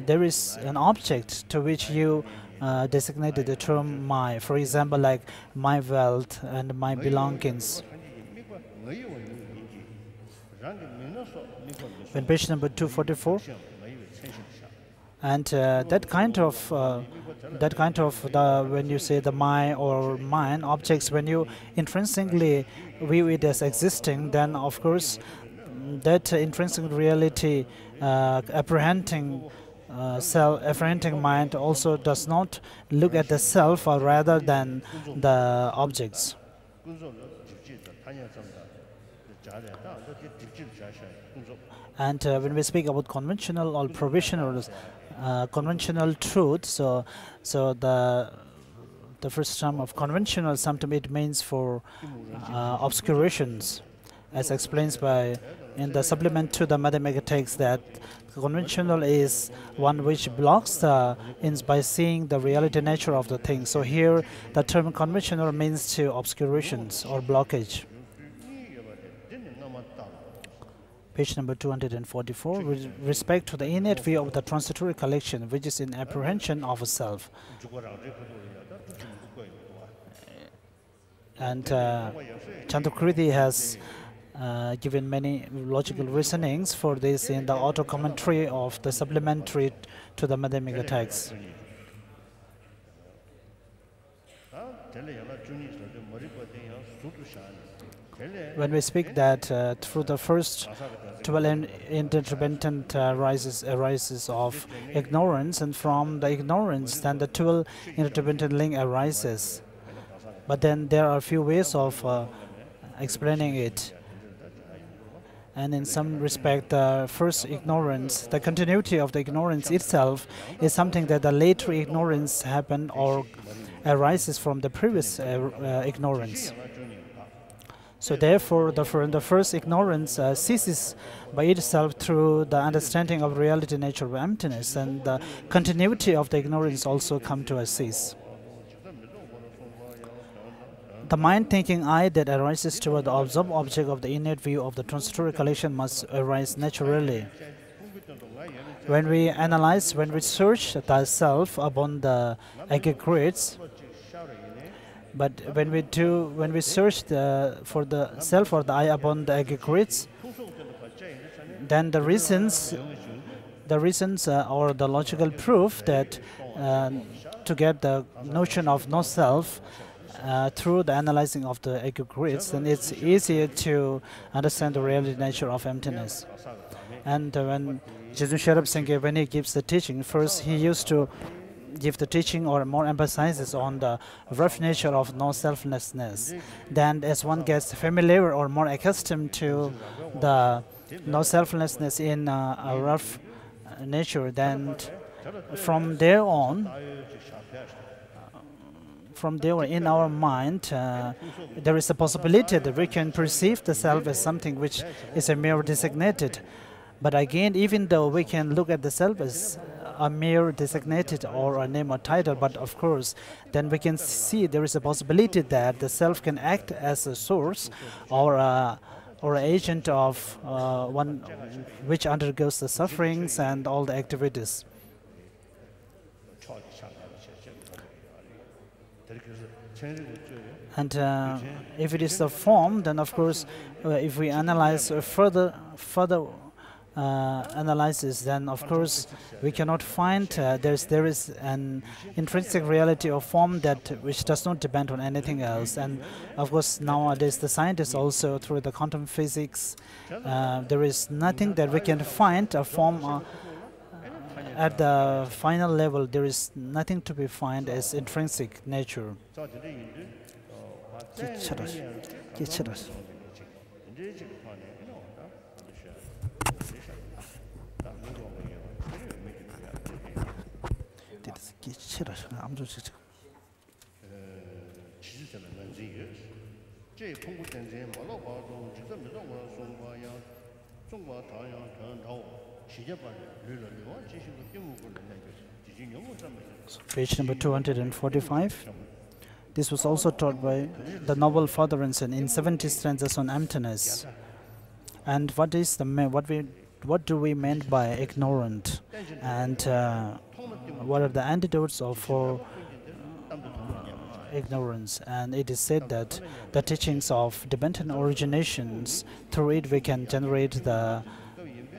there is an object to which you designated the term my. For example, like my wealth and my belongings. When page number 244, and that kind of when you say the my or mine objects, when you intrinsically view it as existing, then of course that intrinsic reality apprehending mind also does not look at the self, or rather than the objects. And when we speak about conventional or provisional, conventional truth, so the first term of conventional, sometimes it means for obscurations, as explains by in the supplement to the mathematical text, that conventional is one which blocks the by seeing the reality nature of the thing. So here the term conventional means to obscurations or blockage. Page number 244, with respect to the innate view of the transitory collection, which is in apprehension of a self. And Chandrakriti has given many logical reasonings for this in the auto commentary of the supplementary to the mathematical text. When we speak that through the first 12 interdependent arises of ignorance, and from the ignorance then the 12 interdependent link arises. But then there are a few ways of explaining it. And in some respect, the first ignorance, the continuity of the ignorance itself, is something that the later ignorance happened or arises from the previous ignorance. So therefore, the first ignorance ceases by itself through the understanding of reality nature of emptiness, and the continuity of the ignorance also come to a cease. The mind thinking I that arises toward the observed object of the innate view of the transitory collection must arise naturally. When we analyze, when we search the self upon the aggregates, but when we search for the self or the I upon the aggregates, then the reasons or the logical proof that to get the notion of no self through the analyzing of the aggregates, then it's easier to understand the reality nature of emptiness. And when Jiddu Sherab Singh, when he gives the teaching, first he used to give the teaching or more emphasis on the rough nature of no-selflessness. Then as one gets familiar or more accustomed to the no-selflessness in a rough nature, then from there on in our mind, there is a possibility that we can perceive the self as something which is a mere designated. But again, even though we can look at the self as a mere designated or a name or title, but of course, then we can see there is a possibility that the self can act as a source or an agent of one which undergoes the sufferings and all the activities. And if it is the form, then of course, if we analyze further analysis, then of course we cannot find there is an intrinsic reality of form which does not depend on anything else. And of course nowadays the scientists also, through the quantum physics, there is nothing that we can find a form at the final level, there is nothing to be found as intrinsic nature. Page number 245. This was also taught by the noble Father and Son in 70 stanzas on emptiness. And what do we mean by ignorant? And what are the antidotes for ignorance? And it is said that the teachings of dependent originations, through it we can generate the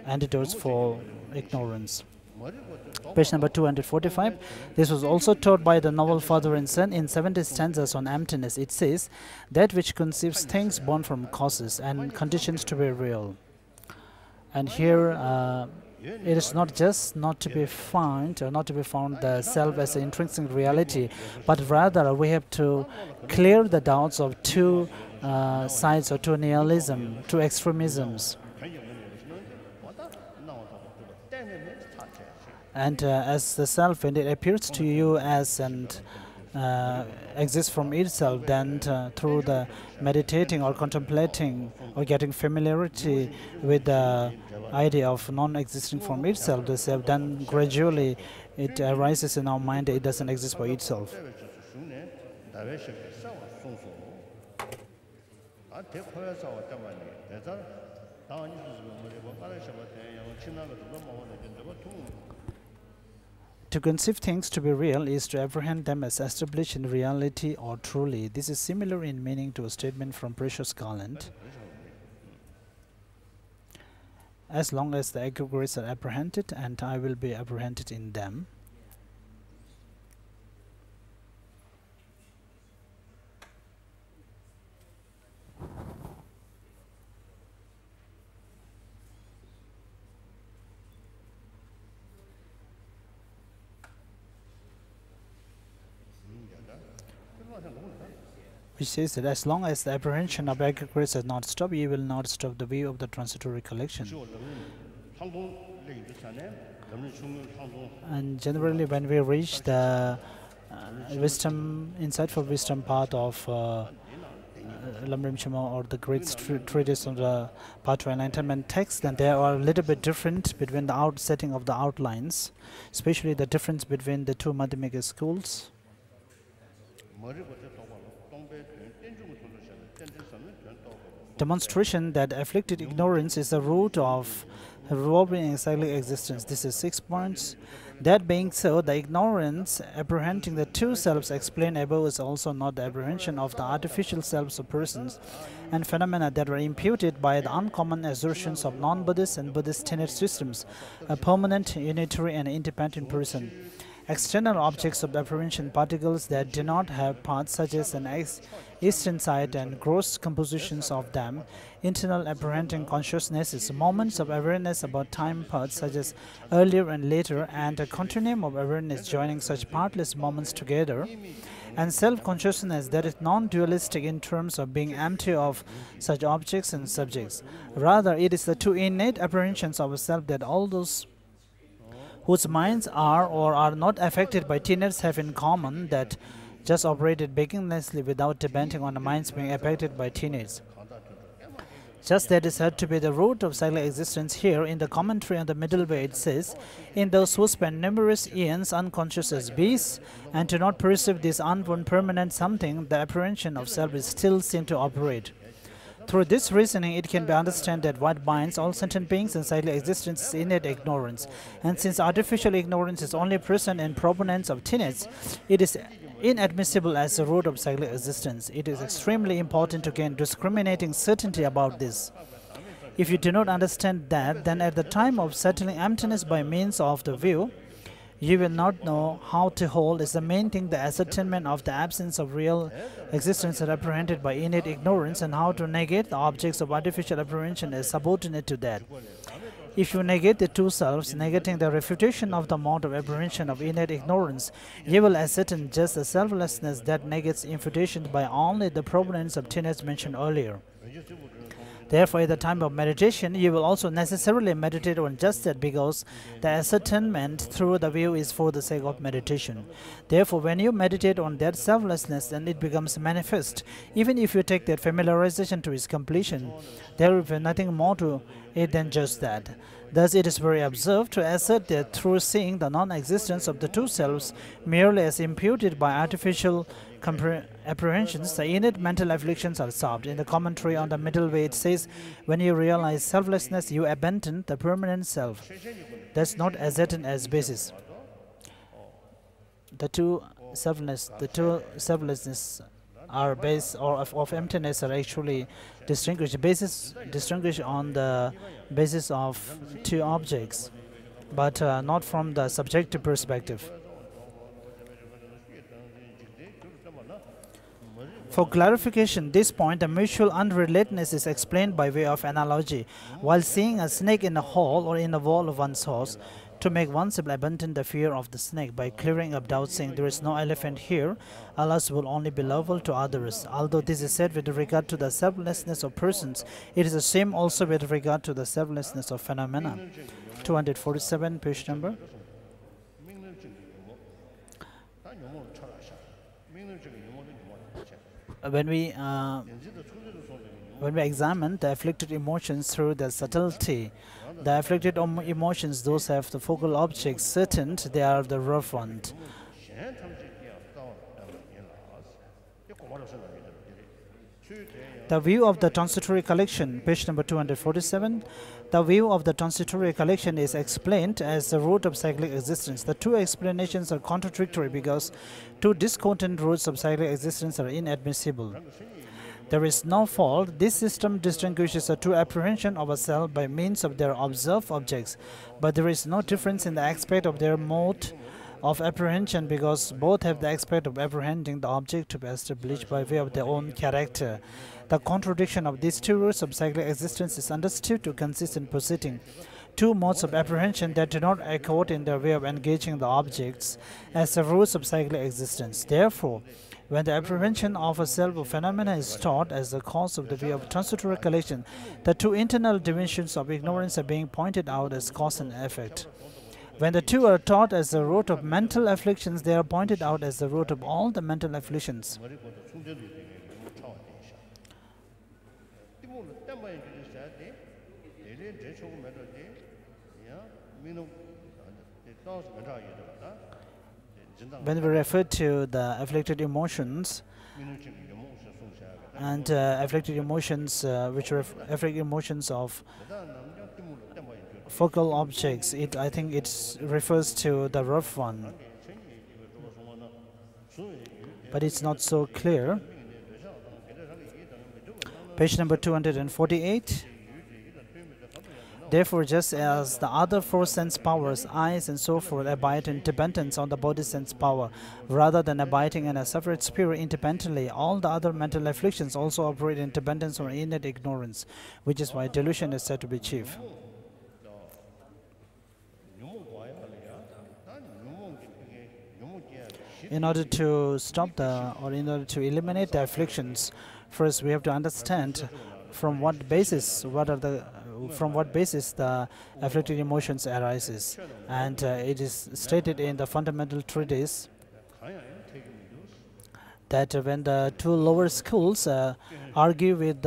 antidotes for ignorance. Page number 245. This was also taught by the noble Father and Son in 70 stanzas on emptiness. It says, that which conceives things born from causes and conditions to be real. And here it is not just not to be found the self as an intrinsic reality, but rather we have to clear the doubts of two sides or two nihilism, two extremisms. And as the self, when it appears to you as and exists from itself, then through the meditating or contemplating or getting familiarity with the idea of non-existing from itself, the self, then gradually it arises in our mind that it doesn't exist by itself. To conceive things to be real is to apprehend them as established in reality or truly. This is similar in meaning to a statement from Precious Garland. As long as the aggregates are apprehended, and I will be apprehended in them. Which says that as long as the apprehension of aggregates has not stopped, you will not stop the view of the transitory collection. And generally, when we reach the insightful wisdom part of Lamrim Chama, or the great treatise on the path to enlightenment text, then there are a little bit different between the outsetting of the outlines, especially the difference between the two Madhyamika schools. Demonstration that afflicted ignorance is the root of revolving in cyclic existence. This is 6 points. That being so, the ignorance apprehending the two selves explained above is also not the apprehension of the artificial selves of persons and phenomena that were imputed by the uncommon assertions of non-Buddhist and Buddhist tenet systems, a permanent, unitary, and independent person. External objects of apprehension, particles that do not have parts, such as an eastern side and gross compositions of them, internal apprehending consciousnesses, moments of awareness about time parts, such as earlier and later, and a continuum of awareness joining such partless moments together, and self-consciousness that is non-dualistic in terms of being empty of such objects and subjects. Rather, it is the two innate apprehensions of a self that all those whose minds are or are not affected by tenets have in common, that just operated beginninglessly without depending on the minds being affected by tenets. Just that is said to be the root of cyclic existence. Here, in the commentary on the middle way, it says, in those who spend numerous eons unconscious as beasts and do not perceive this unborn permanent something, the apprehension of self is still seen to operate. Through this reasoning, it can be understood that what binds all sentient beings in cyclic existence is innate ignorance. And since artificial ignorance is only present in proponents of tenets, it is inadmissible as the root of cyclic existence. It is extremely important to gain discriminating certainty about this. If you do not understand that, then at the time of settling emptiness by means of the view, you will not know how to hold is the main thing the ascertainment of the absence of real existence is apprehended by innate ignorance, and how to negate the objects of artificial apprehension as subordinate to that. If you negate the two selves, negating the refutation of the mode of apprehension of innate ignorance, you will ascertain just the selflessness that negates imputation by only the provenance of tenets mentioned earlier. Therefore, at the time of meditation, you will also necessarily meditate on just that, because the ascertainment through the view is for the sake of meditation. Therefore, when you meditate on that selflessness, then it becomes manifest. Even if you take that familiarization to its completion, there will be nothing more to it than just that. Thus, it is very absurd to assert that through seeing the non-existence of the two selves merely as imputed by artificial apprehensions, the innate mental afflictions are solved. In the commentary on the middle way, it says, when you realize selflessness, you abandon the permanent self. That's not ascertained as basis. The two selflessness are base or of emptiness are actually distinguished on the basis of two objects, but not from the subjective perspective. For clarification, this point, the mutual unrelatedness is explained by way of analogy. While seeing a snake in a hole or in a wall of one's house, to make oneself abandon the fear of the snake by clearing up doubt, saying there is no elephant here, Allah's will only be lovable to others. Although this is said with regard to the selflessness of persons, it is the same also with regard to the selflessness of phenomena. 247, page number. When we examine the afflicted emotions through the subtlety, the afflicted emotions, those have the focal objects certain, they are the rough ones. The view of the transitory collection, page number 247. The view of the transitory collection is explained as the root of cyclic existence. The two explanations are contradictory because two discordant roots of cyclic existence are inadmissible. There is no fault. This system distinguishes the true apprehension of a self by means of their observed objects, but there is no difference in the aspect of their mode of apprehension, because both have the aspect of apprehending the object to be established by way of their own character. The contradiction of these two roots of cyclic existence is understood to consist in positing two modes of apprehension that do not accord in their way of engaging the objects as the roots of cyclic existence. Therefore, when the apprehension of a self or phenomena is taught as the cause of the view of transitory collection, the two internal dimensions of ignorance are being pointed out as cause and effect. When the two are taught as the root of mental afflictions, they are pointed out as the root of all the mental afflictions. When we refer to the afflicted emotions, and afflicted emotions, which are afflicted emotions of focal objects, I think it refers to the rough one, but it's not so clear. Page number 248. Therefore, just as the other four sense powers, eyes and so forth, abide in dependence on the body sense power, rather than abiding in a separate spirit independently, all the other mental afflictions also operate in dependence on innate ignorance, which is why delusion is said to be chief. In order to stop in order to eliminate the afflictions, first we have to understand from what basis the afflicted emotions arises, and it is stated in the fundamental treatise that when the two lower schools argue with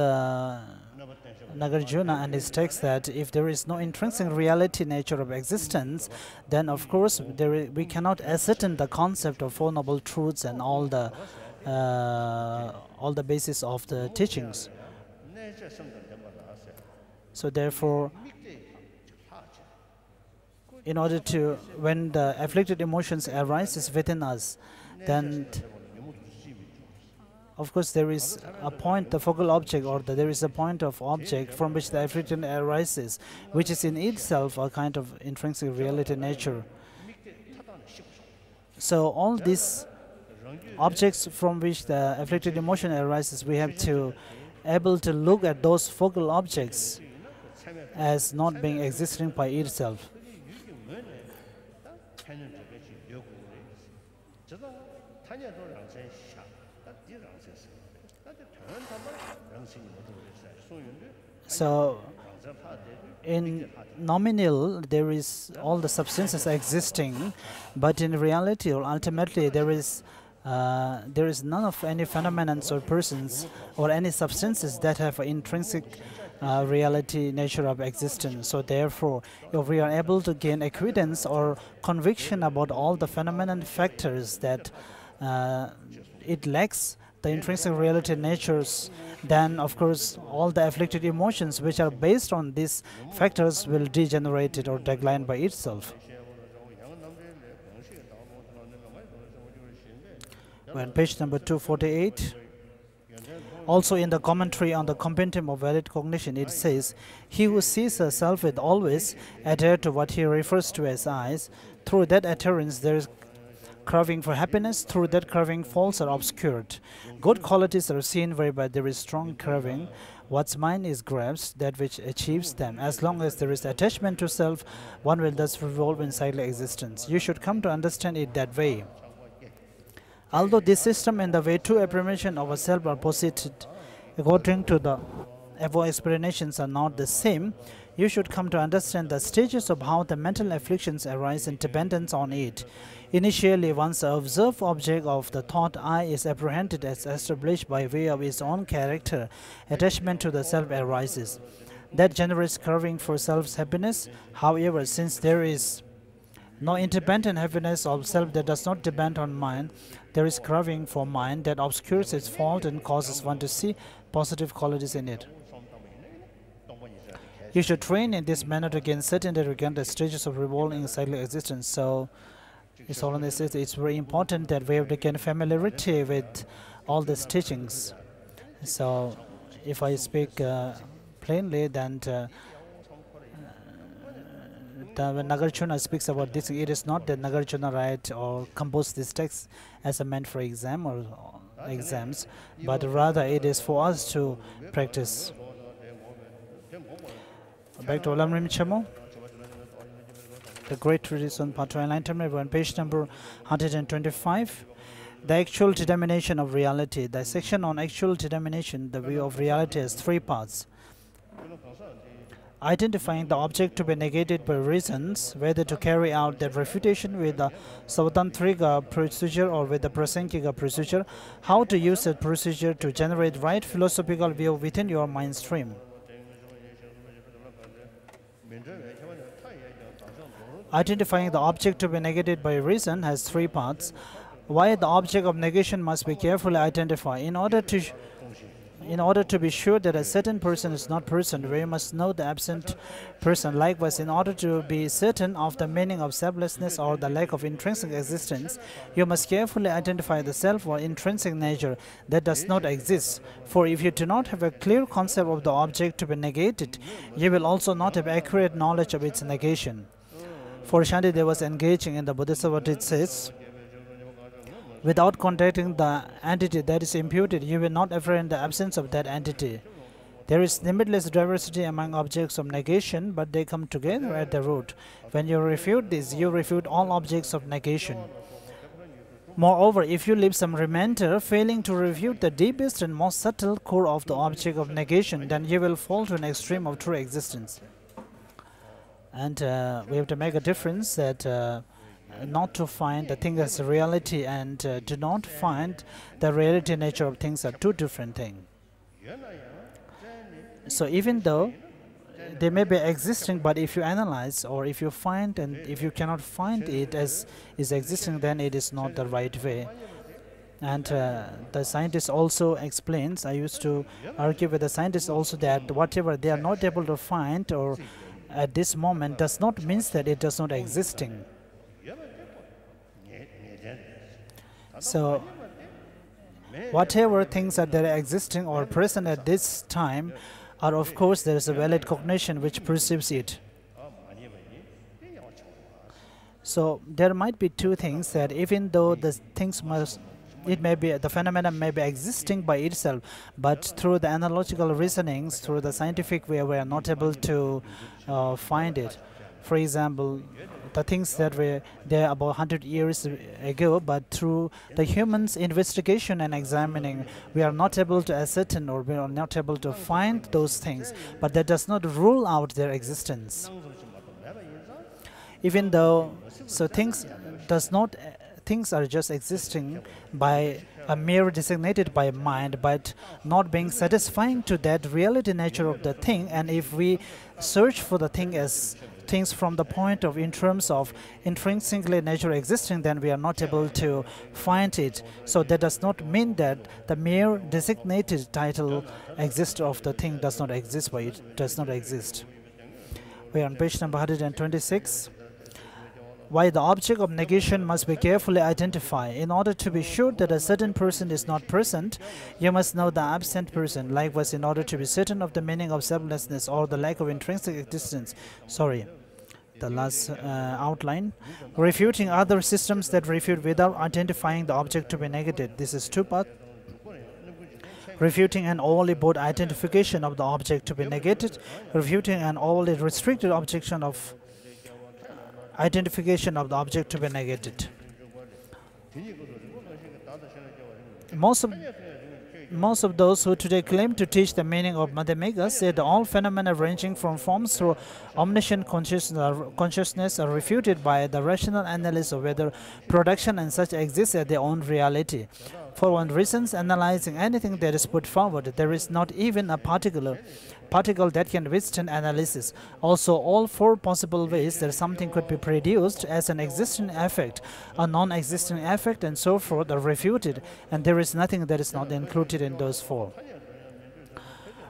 Nagarjuna and his text that if there is no intrinsic reality nature of existence, then of course we cannot ascertain the concept of Four Noble Truths and all the basis of the teachings. So therefore, in order to, when the afflicted emotions arises within us, then of course there is a point, the focal object, or there is a point of object from which the affliction arises, which is in itself a kind of intrinsic reality nature. So all these objects from which the afflicted emotion arises, we have to able to look at those focal objects as not being existing by itself. So in nominal there is all the substances existing, but in reality or ultimately there is none of any phenomena or persons or any substances that have intrinsic reality nature of existence. So therefore, if we are able to gain acquaintance or conviction about all the phenomena and factors that it lacks the intrinsic reality natures, then of course all the afflicted emotions which are based on these factors will degenerate it or decline by itself. When page number 248, also in the commentary on the compendium of valid cognition, it says, he who sees a self will always adhere to what he refers to as eyes. Through that adherence there is craving for happiness. Through that craving faults are obscured. Good qualities are seen whereby there is strong craving. What's mine is grabs that which achieves them. As long as there is attachment to self, one will thus revolve in cyclic existence. You should come to understand it that way. Although this system and the way to apprehension of a self are posited according to the above explanations are not the same, you should come to understand the stages of how the mental afflictions arise in dependence on it. Initially, once the observed object of the thought I is apprehended as established by way of its own character, attachment to the self arises. That generates craving for self's happiness. However, since there is no independent happiness of self that does not depend on mind, there is craving for mind that obscures its fault and causes one to see positive qualities in it. You should train in this manner to gain certainty regarding the stages of revolving cyclic existence. So, His Holiness says it's very important that we have to gain familiarity with all these teachings. So, if I speak plainly, then when Nagarjuna speaks about this, it is not that Nagarjuna write or compose this text as a meant for exam or exams, but rather it is for us to practice. Back to Olam Rim Chamo, the Great Treatise on Path to Enlightenment, on page number 125. The actual determination of reality. The section on actual determination, the view of reality, has three parts. Identifying the object to be negated by reasons, whether to carry out that refutation with the Savatantrika procedure or with the Prasankika procedure, how to use that procedure to generate right philosophical view within your mind stream. Identifying the object to be negated by reason has three parts. Why the object of negation must be carefully identified. In order to be sure that a certain person is not person, we must know the absent person. Likewise, in order to be certain of the meaning of selflessness or the lack of intrinsic existence, you must carefully identify the self or intrinsic nature that does not exist. For if you do not have a clear concept of the object to be negated, you will also not have accurate knowledge of its negation. For Shantideva was engaging in the Bodhisattva, it says, without contacting the entity that is imputed, you will not apprehend the absence of that entity. There is limitless diversity among objects of negation, but they come together at the root. When you refute this, you refute all objects of negation. Moreover, if you leave some remainder, failing to refute the deepest and most subtle core of the object of negation, then you will fall to an extreme of true existence. And we have to make a difference that not to find the thing as a reality and to not find the reality nature of things are two different things. So even though they may be existing, but if you analyze or if you find and if you cannot find it as is existing, then it is not the right way. And the scientist also explains, I used to argue with the scientists also that whatever they are not able to find or at this moment does not mean that it does not existing. So whatever things that are existing or present at this time are, of course, there is a valid cognition which perceives it. So there might be two things that even though the things it may be the phenomenon may be existing by itself, but through the analogical reasonings, through the scientific way, we are not able to find it. For example, the things that were there about 100 years ago, but through the humans' investigation and examining, we are not able to ascertain, or we are not able to find those things. But that does not rule out their existence. Even though, so things are just existing by a mere designated by mind, but not being satisfying to that reality nature of the thing. And if we search for the thing as things from the point of in terms of intrinsically nature existing, then we are not able to find it. So that does not mean that the mere designated title exists of the thing does not exist, but it does not exist. We are on page number 126. Why the object of negation must be carefully identified. In order to be sure that a certain person is not present, you must know the absent person. Likewise, in order to be certain of the meaning of selflessness or the lack of intrinsic existence. The last outline. Refuting other systems that refute without identifying the object to be negated. This is two parts. Refuting an overly broad identification of the object to be negated. Refuting an overly restricted objection of identification of the object to be negated. Most of those who today claim to teach the meaning of Madhyamika say that all phenomena ranging from forms through omniscient consciousness are refuted by the rational analysis of whether production and such exist as their own reality. For one reason, analyzing anything that is put forward, there is not even a particle that can withstand analysis. Also, all four possible ways that something could be produced as an existing effect, a non-existing effect, and so forth are refuted, and there is nothing that is not included in those four.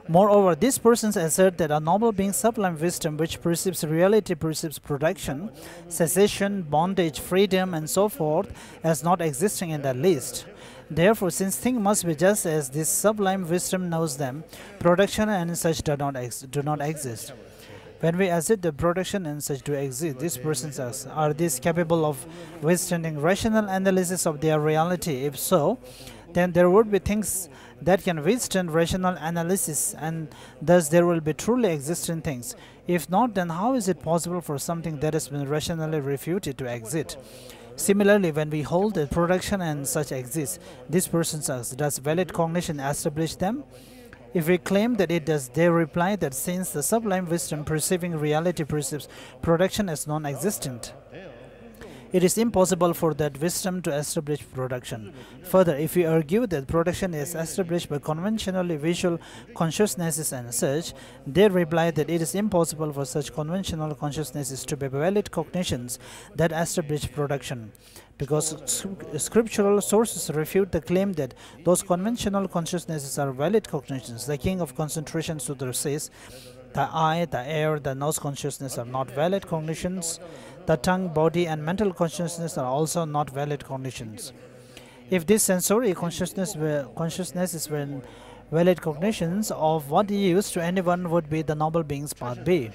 Moreover, these persons assert that a noble being sublime wisdom which perceives reality perceives production, cessation, bondage, freedom, and so forth as not existing in the least. Therefore, since things must be just as this sublime wisdom knows them, production and such do not exist. When we assert that production and such do exist, these persons ask, are these capable of withstanding rational analysis of their reality? If so, then there would be things that can withstand rational analysis, and thus there will be truly existing things. If not, then how is it possible for something that has been rationally refuted to exist? Similarly, when we hold that production and such exist, this person asks, does valid cognition establish them? If we claim that it does, they reply that since the sublime wisdom perceiving reality perceives production as non-existent, it is impossible for that wisdom to establish production. Further, if we argue that production is established by conventionally visual consciousnesses and such, they reply that it is impossible for such conventional consciousnesses to be valid cognitions that establish production, because scriptural sources refute the claim that those conventional consciousnesses are valid cognitions. The King of Concentration Sutra says, the eye, the air, the nose consciousness are not valid cognitions. The tongue, body, and mental consciousness are also not valid cognitions. If this sensory consciousnesses were valid cognitions, of what use to anyone would be the noble beings part B?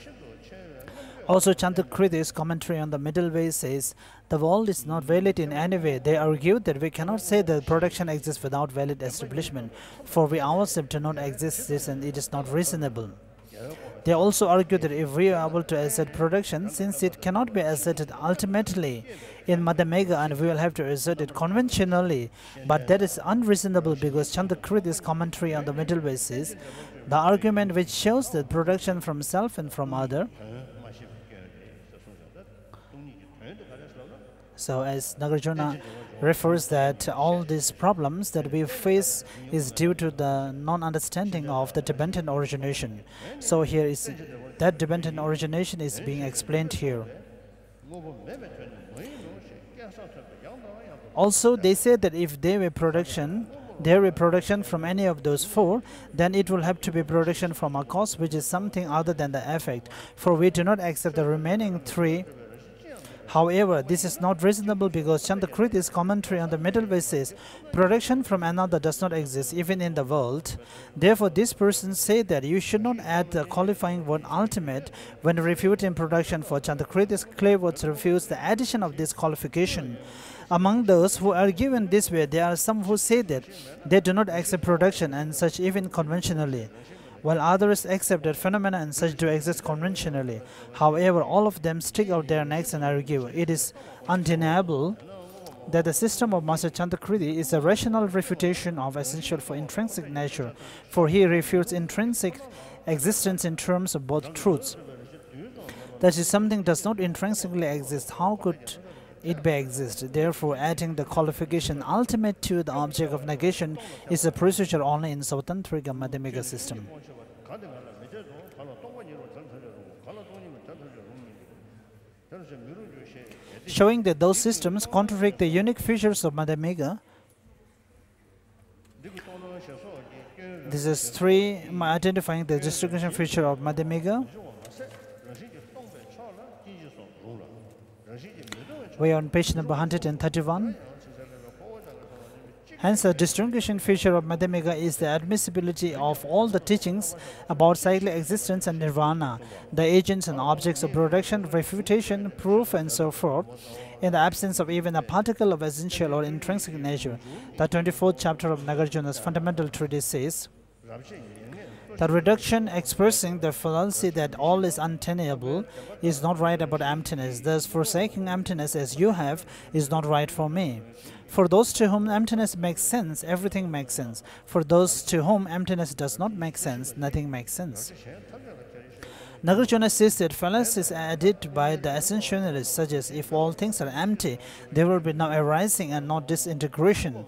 Also, Chandrakrit's commentary on the middle way says, the world is not valid in any way. They argue that we cannot say that production exists without valid establishment, for we ourselves do not exist this, and it is not reasonable. They also argue that if we are able to assert production, since it cannot be asserted ultimately in Madhyamika, and we will have to assert it conventionally, but that is unreasonable, because Chandrakrit's commentary on the middle way says, the argument which shows that production from self and from other. So as Nagarjuna refers that all these problems that we face is due to the non-understanding of the dependent origination. So here is that dependent origination is being explained here. Also, they say that if there were production from any of those four, then it will have to be production from a cause, which is something other than the effect, for we do not accept the remaining three. However, this is not reasonable, because Chandrakrit's commentary on the middle way says, production from another does not exist even in the world. Therefore, these persons say that you should not add the qualifying word ultimate when refuting production, for Chandrakrit's clear words refuse the addition of this qualification. Among those who argue in this way, there are some who say that they do not accept production and such even conventionally, while others accept that phenomena and such do exist conventionally. However, all of them stick out their necks and argue. It is undeniable that the system of Master Chantakriti is a rational refutation of essential for intrinsic nature, for he refutes intrinsic existence in terms of both truths. That if something does not intrinsically exist, how could it may exist? Therefore, adding the qualification ultimate to the object of negation is a procedure only in Sautantrika Madhyamika system. Showing that those systems contradict the unique features of Madhyamika. This is 3 identifying the distribution feature of Madhyamika. We are on page number 131. Hence, the distinguishing feature of Madhyamika is the admissibility of all the teachings about cyclic existence and nirvana, the agents and objects of production, refutation, proof, and so forth, in the absence of even a particle of essential or intrinsic nature. The 24th chapter of Nagarjuna's fundamental treatise says, the reduction expressing the fallacy that all is untenable is not right about emptiness. Thus, forsaking emptiness as you have is not right for me. For those to whom emptiness makes sense, everything makes sense. For those to whom emptiness does not make sense, nothing makes sense. Nagarjuna says that fallacies added by the ascensionalists, such as if all things are empty, there will be no arising and no disintegration,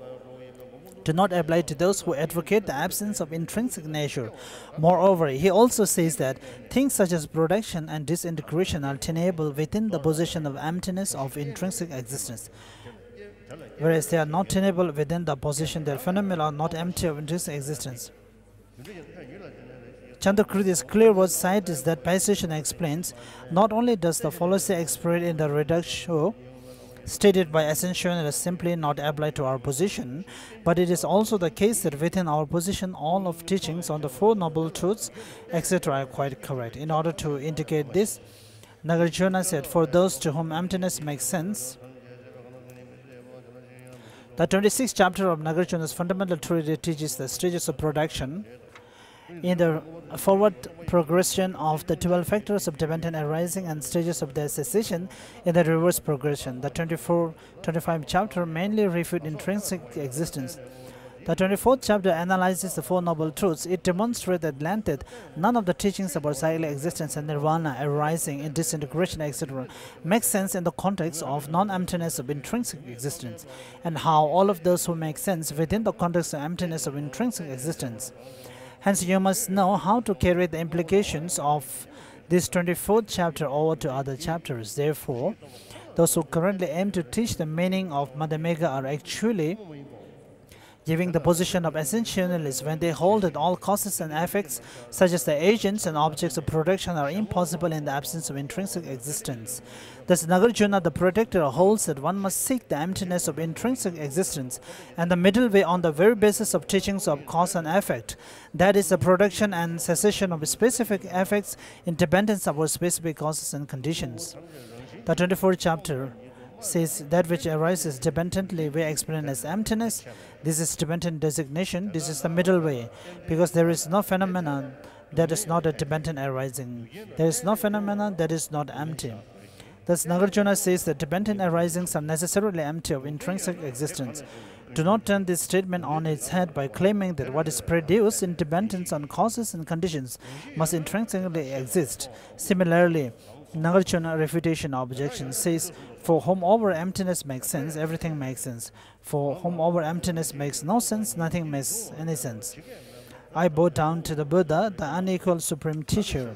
do not apply to those who advocate the absence of intrinsic nature. Moreover, he also says that things such as production and disintegration are tenable within the position of emptiness of intrinsic existence, whereas they are not tenable within the position that phenomena are not empty of intrinsic existence. Chantakriti's clear word side is that passage explains, not only does the fallacy expressed in the reductio stated by ascensionalists simply not apply to our position, but it is also the case that within our position all of teachings on the Four Noble Truths, etc. are quite correct. In order to indicate this, Nagarjuna said, for those to whom emptiness makes sense, the 26th chapter of Nagarjuna's fundamental treatise teaches the stages of production in the forward progression of the 12 factors of dependent arising and stages of their cessation in the reverse progression. The 25th chapter mainly refutes intrinsic existence. The 24th chapter analyzes the Four Noble Truths. It demonstrates at length that none of the teachings about cyclic existence and nirvana arising in disintegration, etc. make sense in the context of non-emptiness of intrinsic existence, and how all of those who make sense within the context of emptiness of intrinsic existence. Hence, you must know how to carry the implications of this 24th chapter over to other chapters. Therefore, those who currently aim to teach the meaning of Madhyamika are actually giving the position of essentialists when they hold that all causes and effects, such as the agents and objects of production, are impossible in the absence of intrinsic existence. Thus, Nagarjuna, the protector, holds that one must seek the emptiness of intrinsic existence and the middle way on the very basis of teachings of cause and effect, that is, the production and cessation of specific effects in dependence upon specific causes and conditions. The 24th chapter says that which arises dependently we explain as emptiness. This is dependent designation. This is the middle way, because there is no phenomenon that is not a dependent arising. There is no phenomenon that is not empty. Thus, Nagarjuna says that dependent arisings are necessarily empty of intrinsic existence. Do not turn this statement on its head by claiming that what is produced in dependence on causes and conditions must intrinsically exist. Similarly, Nagarjuna refutation objection says, for whom over emptiness makes sense, everything makes sense. For whom over emptiness makes no sense, nothing makes any sense. I bow down to the Buddha, the unequal supreme teacher,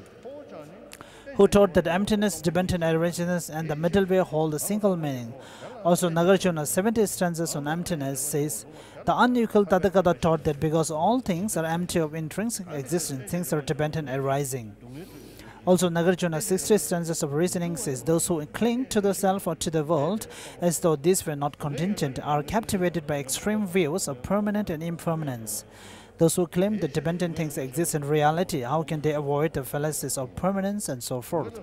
who taught that emptiness, dependent arisings, and the middle way hold a single meaning. Also, Nagarjuna's 70 stanzas on emptiness says, the unequal Tathagata taught that because all things are empty of intrinsic existence, things are dependent arising. Also, Nagarjuna's 60 stanzas of reasoning says, those who cling to the self or to the world as though these were not contingent are captivated by extreme views of permanent and impermanence. Those who claim that dependent things exist in reality, how can they avoid the fallacies of permanence and so forth?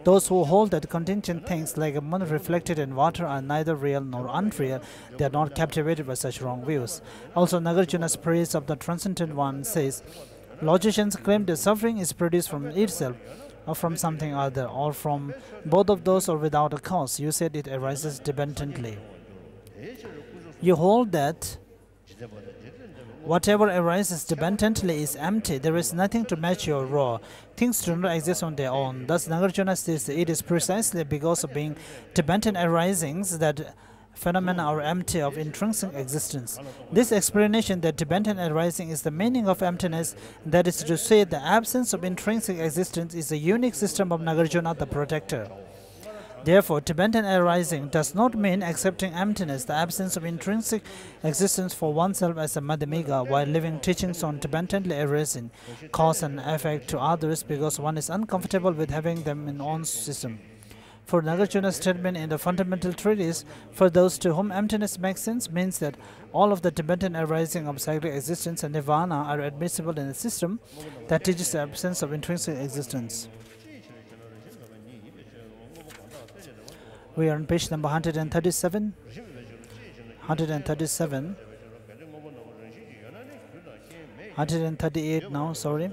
Those who hold that contingent things like a moon reflected in water are neither real nor unreal, they are not captivated by such wrong views. Also, Nagarjuna's praise of the Transcendent One says, logicians claim that suffering is produced from itself, or from something other, or from both of those, or without a cause. You said it arises dependently. You hold that whatever arises dependently is empty. There is nothing to match your raw. Things do not exist on their own. Thus, Nagarjuna says it is precisely because of being dependent arisings that phenomena are empty of intrinsic existence. This explanation that dependent arising is the meaning of emptiness, that is to say, the absence of intrinsic existence, is the unique system of Nagarjuna, the protector. Therefore, dependent arising does not mean accepting emptiness, the absence of intrinsic existence for oneself as a Madhyamika, while living teachings on dependently arising, cause and effect to others because one is uncomfortable with having them in one's system. For Nagarjuna's statement in the fundamental treatise, for those to whom emptiness makes sense, means that all of the dependent arising of cyclic existence and nirvana are admissible in a system that teaches the absence of intrinsic existence. We are on page number 137. 137. 138 now, sorry.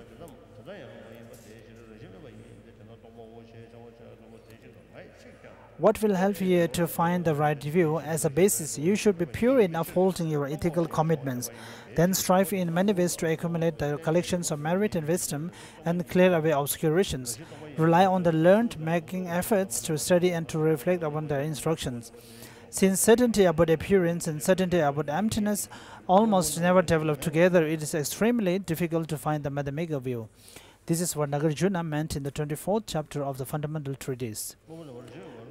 What will help you to find the right view? As a basis, you should be pure in upholding your ethical commitments. Then strive in many ways to accumulate the collections of merit and wisdom and clear away obscurations. Rely on the learned, making efforts to study and to reflect upon their instructions. Since certainty about appearance and certainty about emptiness almost never develop together, it is extremely difficult to find the Madhyamika view. This is what Nagarjuna meant in the 24th chapter of the Fundamental Treatise.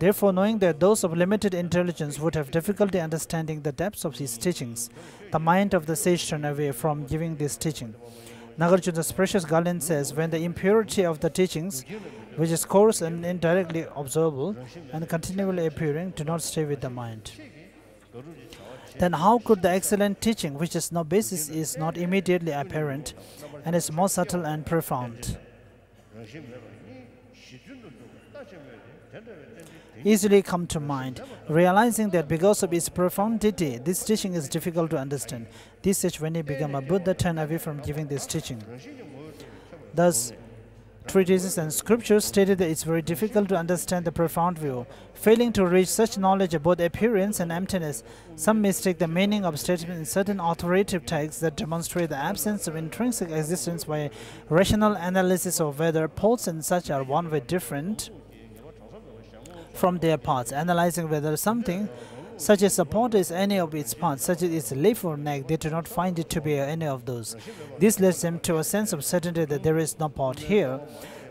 Therefore, knowing that those of limited intelligence would have difficulty understanding the depths of his teachings, the mind of the sage turned away from giving this teaching. Nagarjuna's precious Galen says, when the impurity of the teachings, which is coarse and indirectly observable and continually appearing, do not stay with the mind, then how could the excellent teaching, which has no basis, is not immediately apparent and is more subtle and profound, easily come to mind? Realizing that because of its profundity, this teaching is difficult to understand, this sage, when he became a Buddha, turned away from giving this teaching. Thus, treatises and scriptures stated that it's very difficult to understand the profound view. Failing to reach such knowledge of both appearance and emptiness, some mistake the meaning of statements in certain authoritative texts that demonstrate the absence of intrinsic existence by rational analysis of whether poles and such are one way different from their parts. Analyzing whether something such as a pot is any of its parts, such as its leaf or neck, they do not find it to be any of those. This leads them to a sense of certainty that there is no pot here.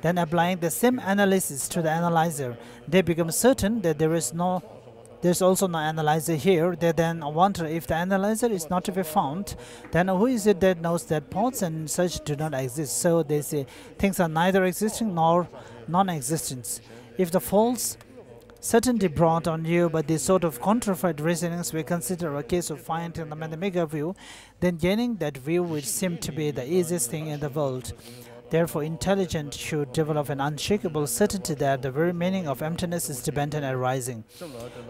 Then, applying the same analysis to the analyzer, they become certain that there's also no analyzer here. They then wonder, if the analyzer is not to be found, then who is it that knows that pots and such do not exist? So they say things are neither existing nor non-existence. If the false certainty brought on you by this sort of counterfeit reasonings we consider a case of finding the Madhyamika view, then gaining that view would seem to be the easiest thing in the world. Therefore, intelligence should develop an unshakable certainty that the very meaning of emptiness is dependent arising.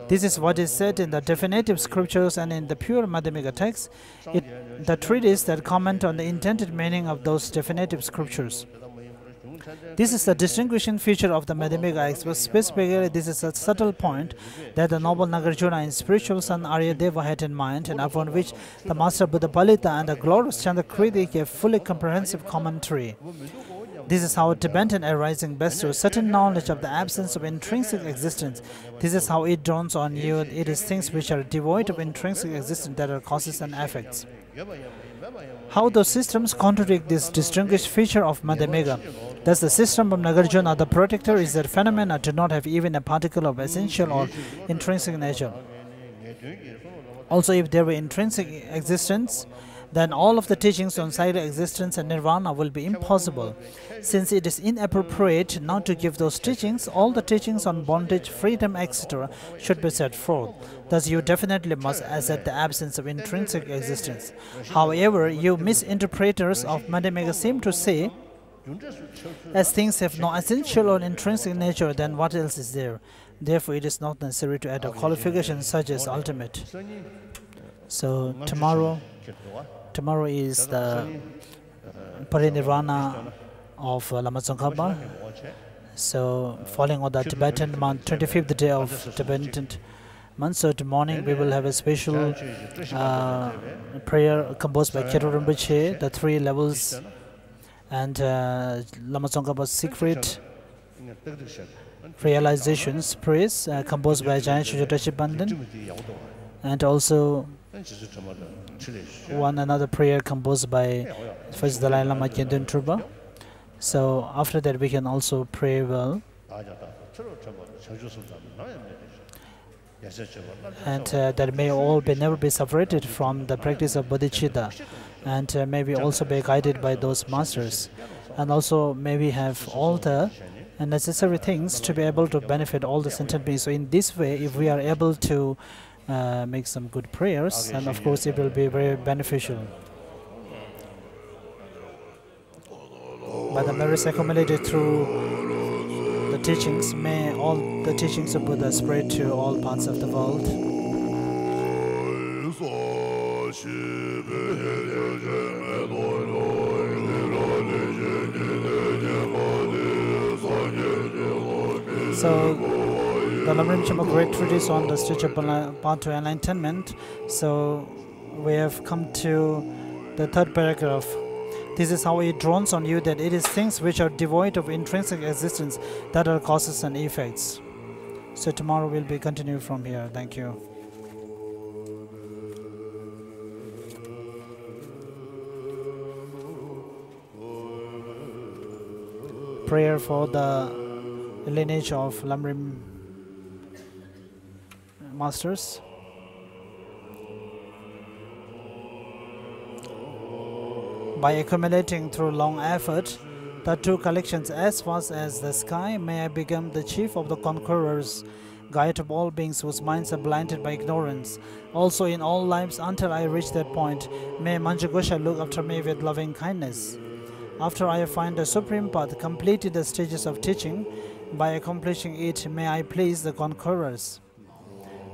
This is what is said in the definitive scriptures and in the pure Madhyamika texts, the treatise that comment on the intended meaning of those definitive scriptures. This is the distinguishing feature of the Madhyamika. Specifically, this is a subtle point that the noble Nagarjuna and spiritual son Aryadeva had in mind, and upon which the Master Buddha Palita and the glorious Chandrakriti gave fully comprehensive commentary. This is how dependent arising bestows certain knowledge of the absence of intrinsic existence. This is how it dawns on you. It is things which are devoid of intrinsic existence that are causes and effects. How those systems contradict this distinguished feature of Madhyamika. Thus, the system of Nagarjuna, the protector, is that phenomena do not have even a particle of essential or intrinsic nature. Also, if there were intrinsic existence, then all of the teachings on cyclic existence and nirvana will be impossible. Since it is inappropriate not to give those teachings, all the teachings on bondage, freedom, etc. should be set forth. Thus, you definitely must accept the absence of intrinsic existence. However, you misinterpreters of Madhyamika seem to say As things have no essential or intrinsic nature, then what else is there? Therefore, it is not necessary to add a qualification such as ultimate. So tomorrow is the parinirvana of Lama Tsongkhapa. So falling on the Tibetan month, 25th day of Tibetan month. So tomorrow morning we will have a special prayer composed by Khyentse Rinpoche, the 3 levels, and Lama Tsongkhapa's secret realizations praise composed by Jaya Shuja Pandan, and also another prayer composed by first Dalai Lama Khyentse Trupa. So after that we can also pray well, and that may all never be separated from the practice of bodhicitta, and may we also be guided by those masters, and also may we have all the necessary things to be able to benefit all the sentient beings. So in this way, if we are able to make some good prayers, and of course it will be very beneficial. By the merits accumulated through the teachings, may all the teachings of Buddha spread to all parts of the world. So, the Lama Rinpoche great treatise on the spiritual path to enlightenment. So, we have come to the 3rd paragraph. This is how it dawns on you that it is things which are devoid of intrinsic existence that are causes and effects. So tomorrow we'll be continuing from here. Thank you. Prayer for the lineage of Lamrim masters. By accumulating through long effort the 2 collections as vast as the sky, may I become the chief of the conquerors, guide of all beings whose minds are blinded by ignorance. Also in all lives until I reach that point, may Manjughosha look after me with loving kindness. After I find the supreme path, completed the stages of teaching, by accomplishing it, may I please the conquerors.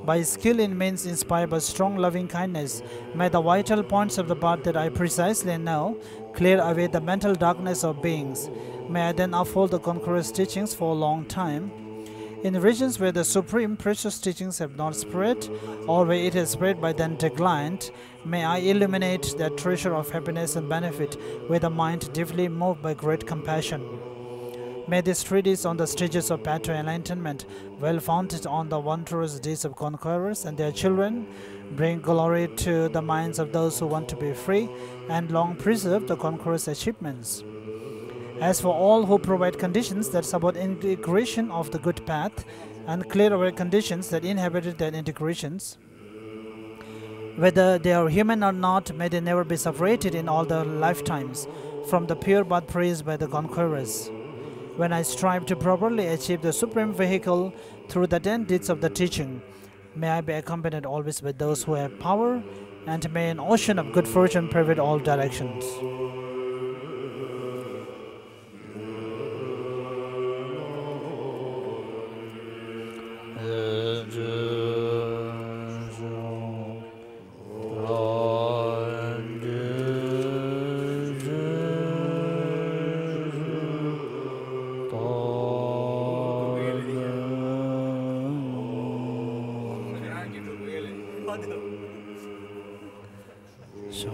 By skill in means inspired by strong loving kindness, may the vital points of the path that I precisely know clear away the mental darkness of beings. May I then uphold the conqueror's teachings for a long time. In regions where the supreme precious teachings have not spread, or where it has spread but then declined, may I illuminate that treasure of happiness and benefit with a mind deeply moved by great compassion. May this treatise on the stages of path to enlightenment, well founded on the wondrous deeds of conquerors and their children, bring glory to the minds of those who want to be free and long preserve the conqueror's achievements. As for all who provide conditions that support integration of the good path and clear away conditions that inhibit their integrations, whether they are human or not, may they never be separated in all their lifetimes from the pure path praised by the conquerors. When I strive to properly achieve the supreme vehicle through the 10 deeds of the teaching, may I be accompanied always by those who have power, and may an ocean of good fortune pervade all directions. So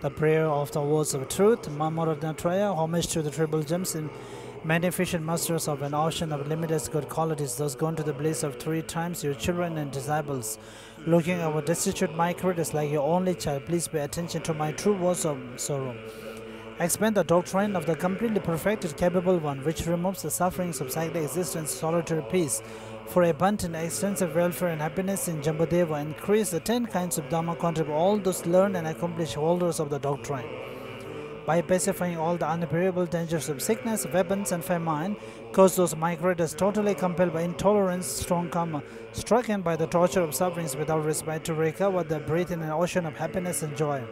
The prayer of the words of truth, Mamoradnatraya, homage to the triple gems in magnificent masters of an ocean of limitless good qualities, those gone to the bliss of 3 times, your children and disciples. Looking our destitute microbes is like your only child, please pay attention to my true words of sorrow. Expand the doctrine of the completely perfected, capable one, which removes the sufferings of cyclic existence, solitary peace, for abundant, extensive welfare and happiness in Jambudeva. Increase the 10 kinds of Dhamma contribute all those learned and accomplished holders of the doctrine. By pacifying all the unbearable dangers of sickness, weapons, and famine, cause those migrators totally compelled by intolerance, strong karma, stricken by the torture of sufferings without respite, to recover their breath in an ocean of happiness and joy.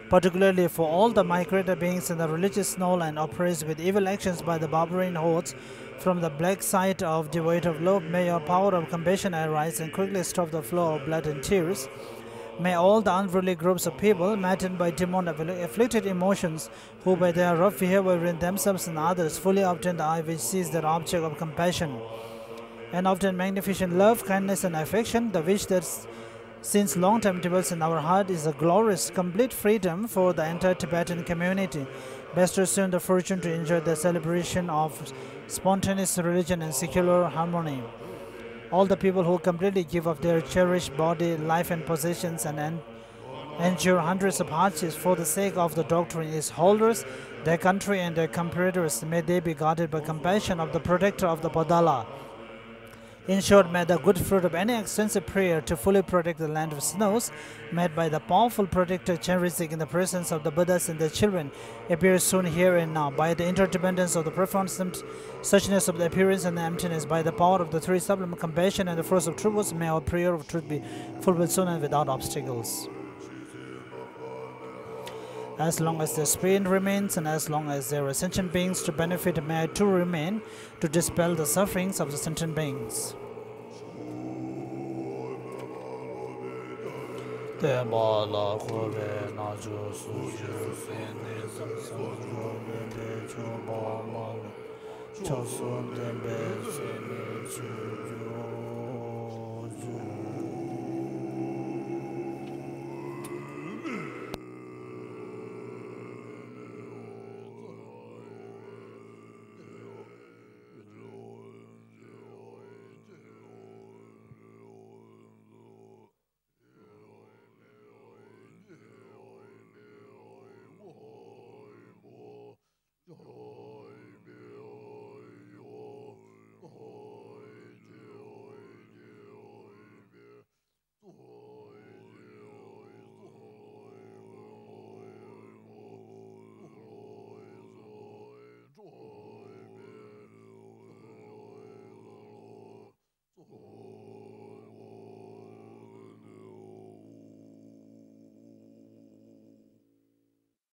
Particularly for all the migrator beings in the religious snow and oppressed with evil actions by the barbarian hordes from the black side of devoid of love, may your power of compassion arise and quickly stop the flow of blood and tears. May all the unruly groups of people, maddened by demon-afflicted emotions, who by their rough behavior in themselves and others fully obtain the eye which sees their object of compassion, and obtain magnificent love, kindness, and affection, the wish that since long time dwells in our heart is a glorious, complete freedom for the entire Tibetan community. Best to assume the fortune to enjoy the celebration of spontaneous religion and secular harmony. All the people who completely give up their cherished body, life, and possessions and endure hundreds of hardships for the sake of the doctrine, its holders, their country, and their comparators, may they be guarded by compassion of the protector of the Padala. In short, may the good fruit of any extensive prayer to fully protect the land of snows, made by the powerful protector Chenrezig in the presence of the Buddhas and their children, appear soon here and now, by the interdependence of the profound suchness of the appearance and the emptiness, by the power of the three sublime compassion and the force of truth, may our prayer of truth be fulfilled soon and without obstacles. As long as the spirit remains and as long as there are sentient beings to benefit, may I too remain to dispel the sufferings of the sentient beings.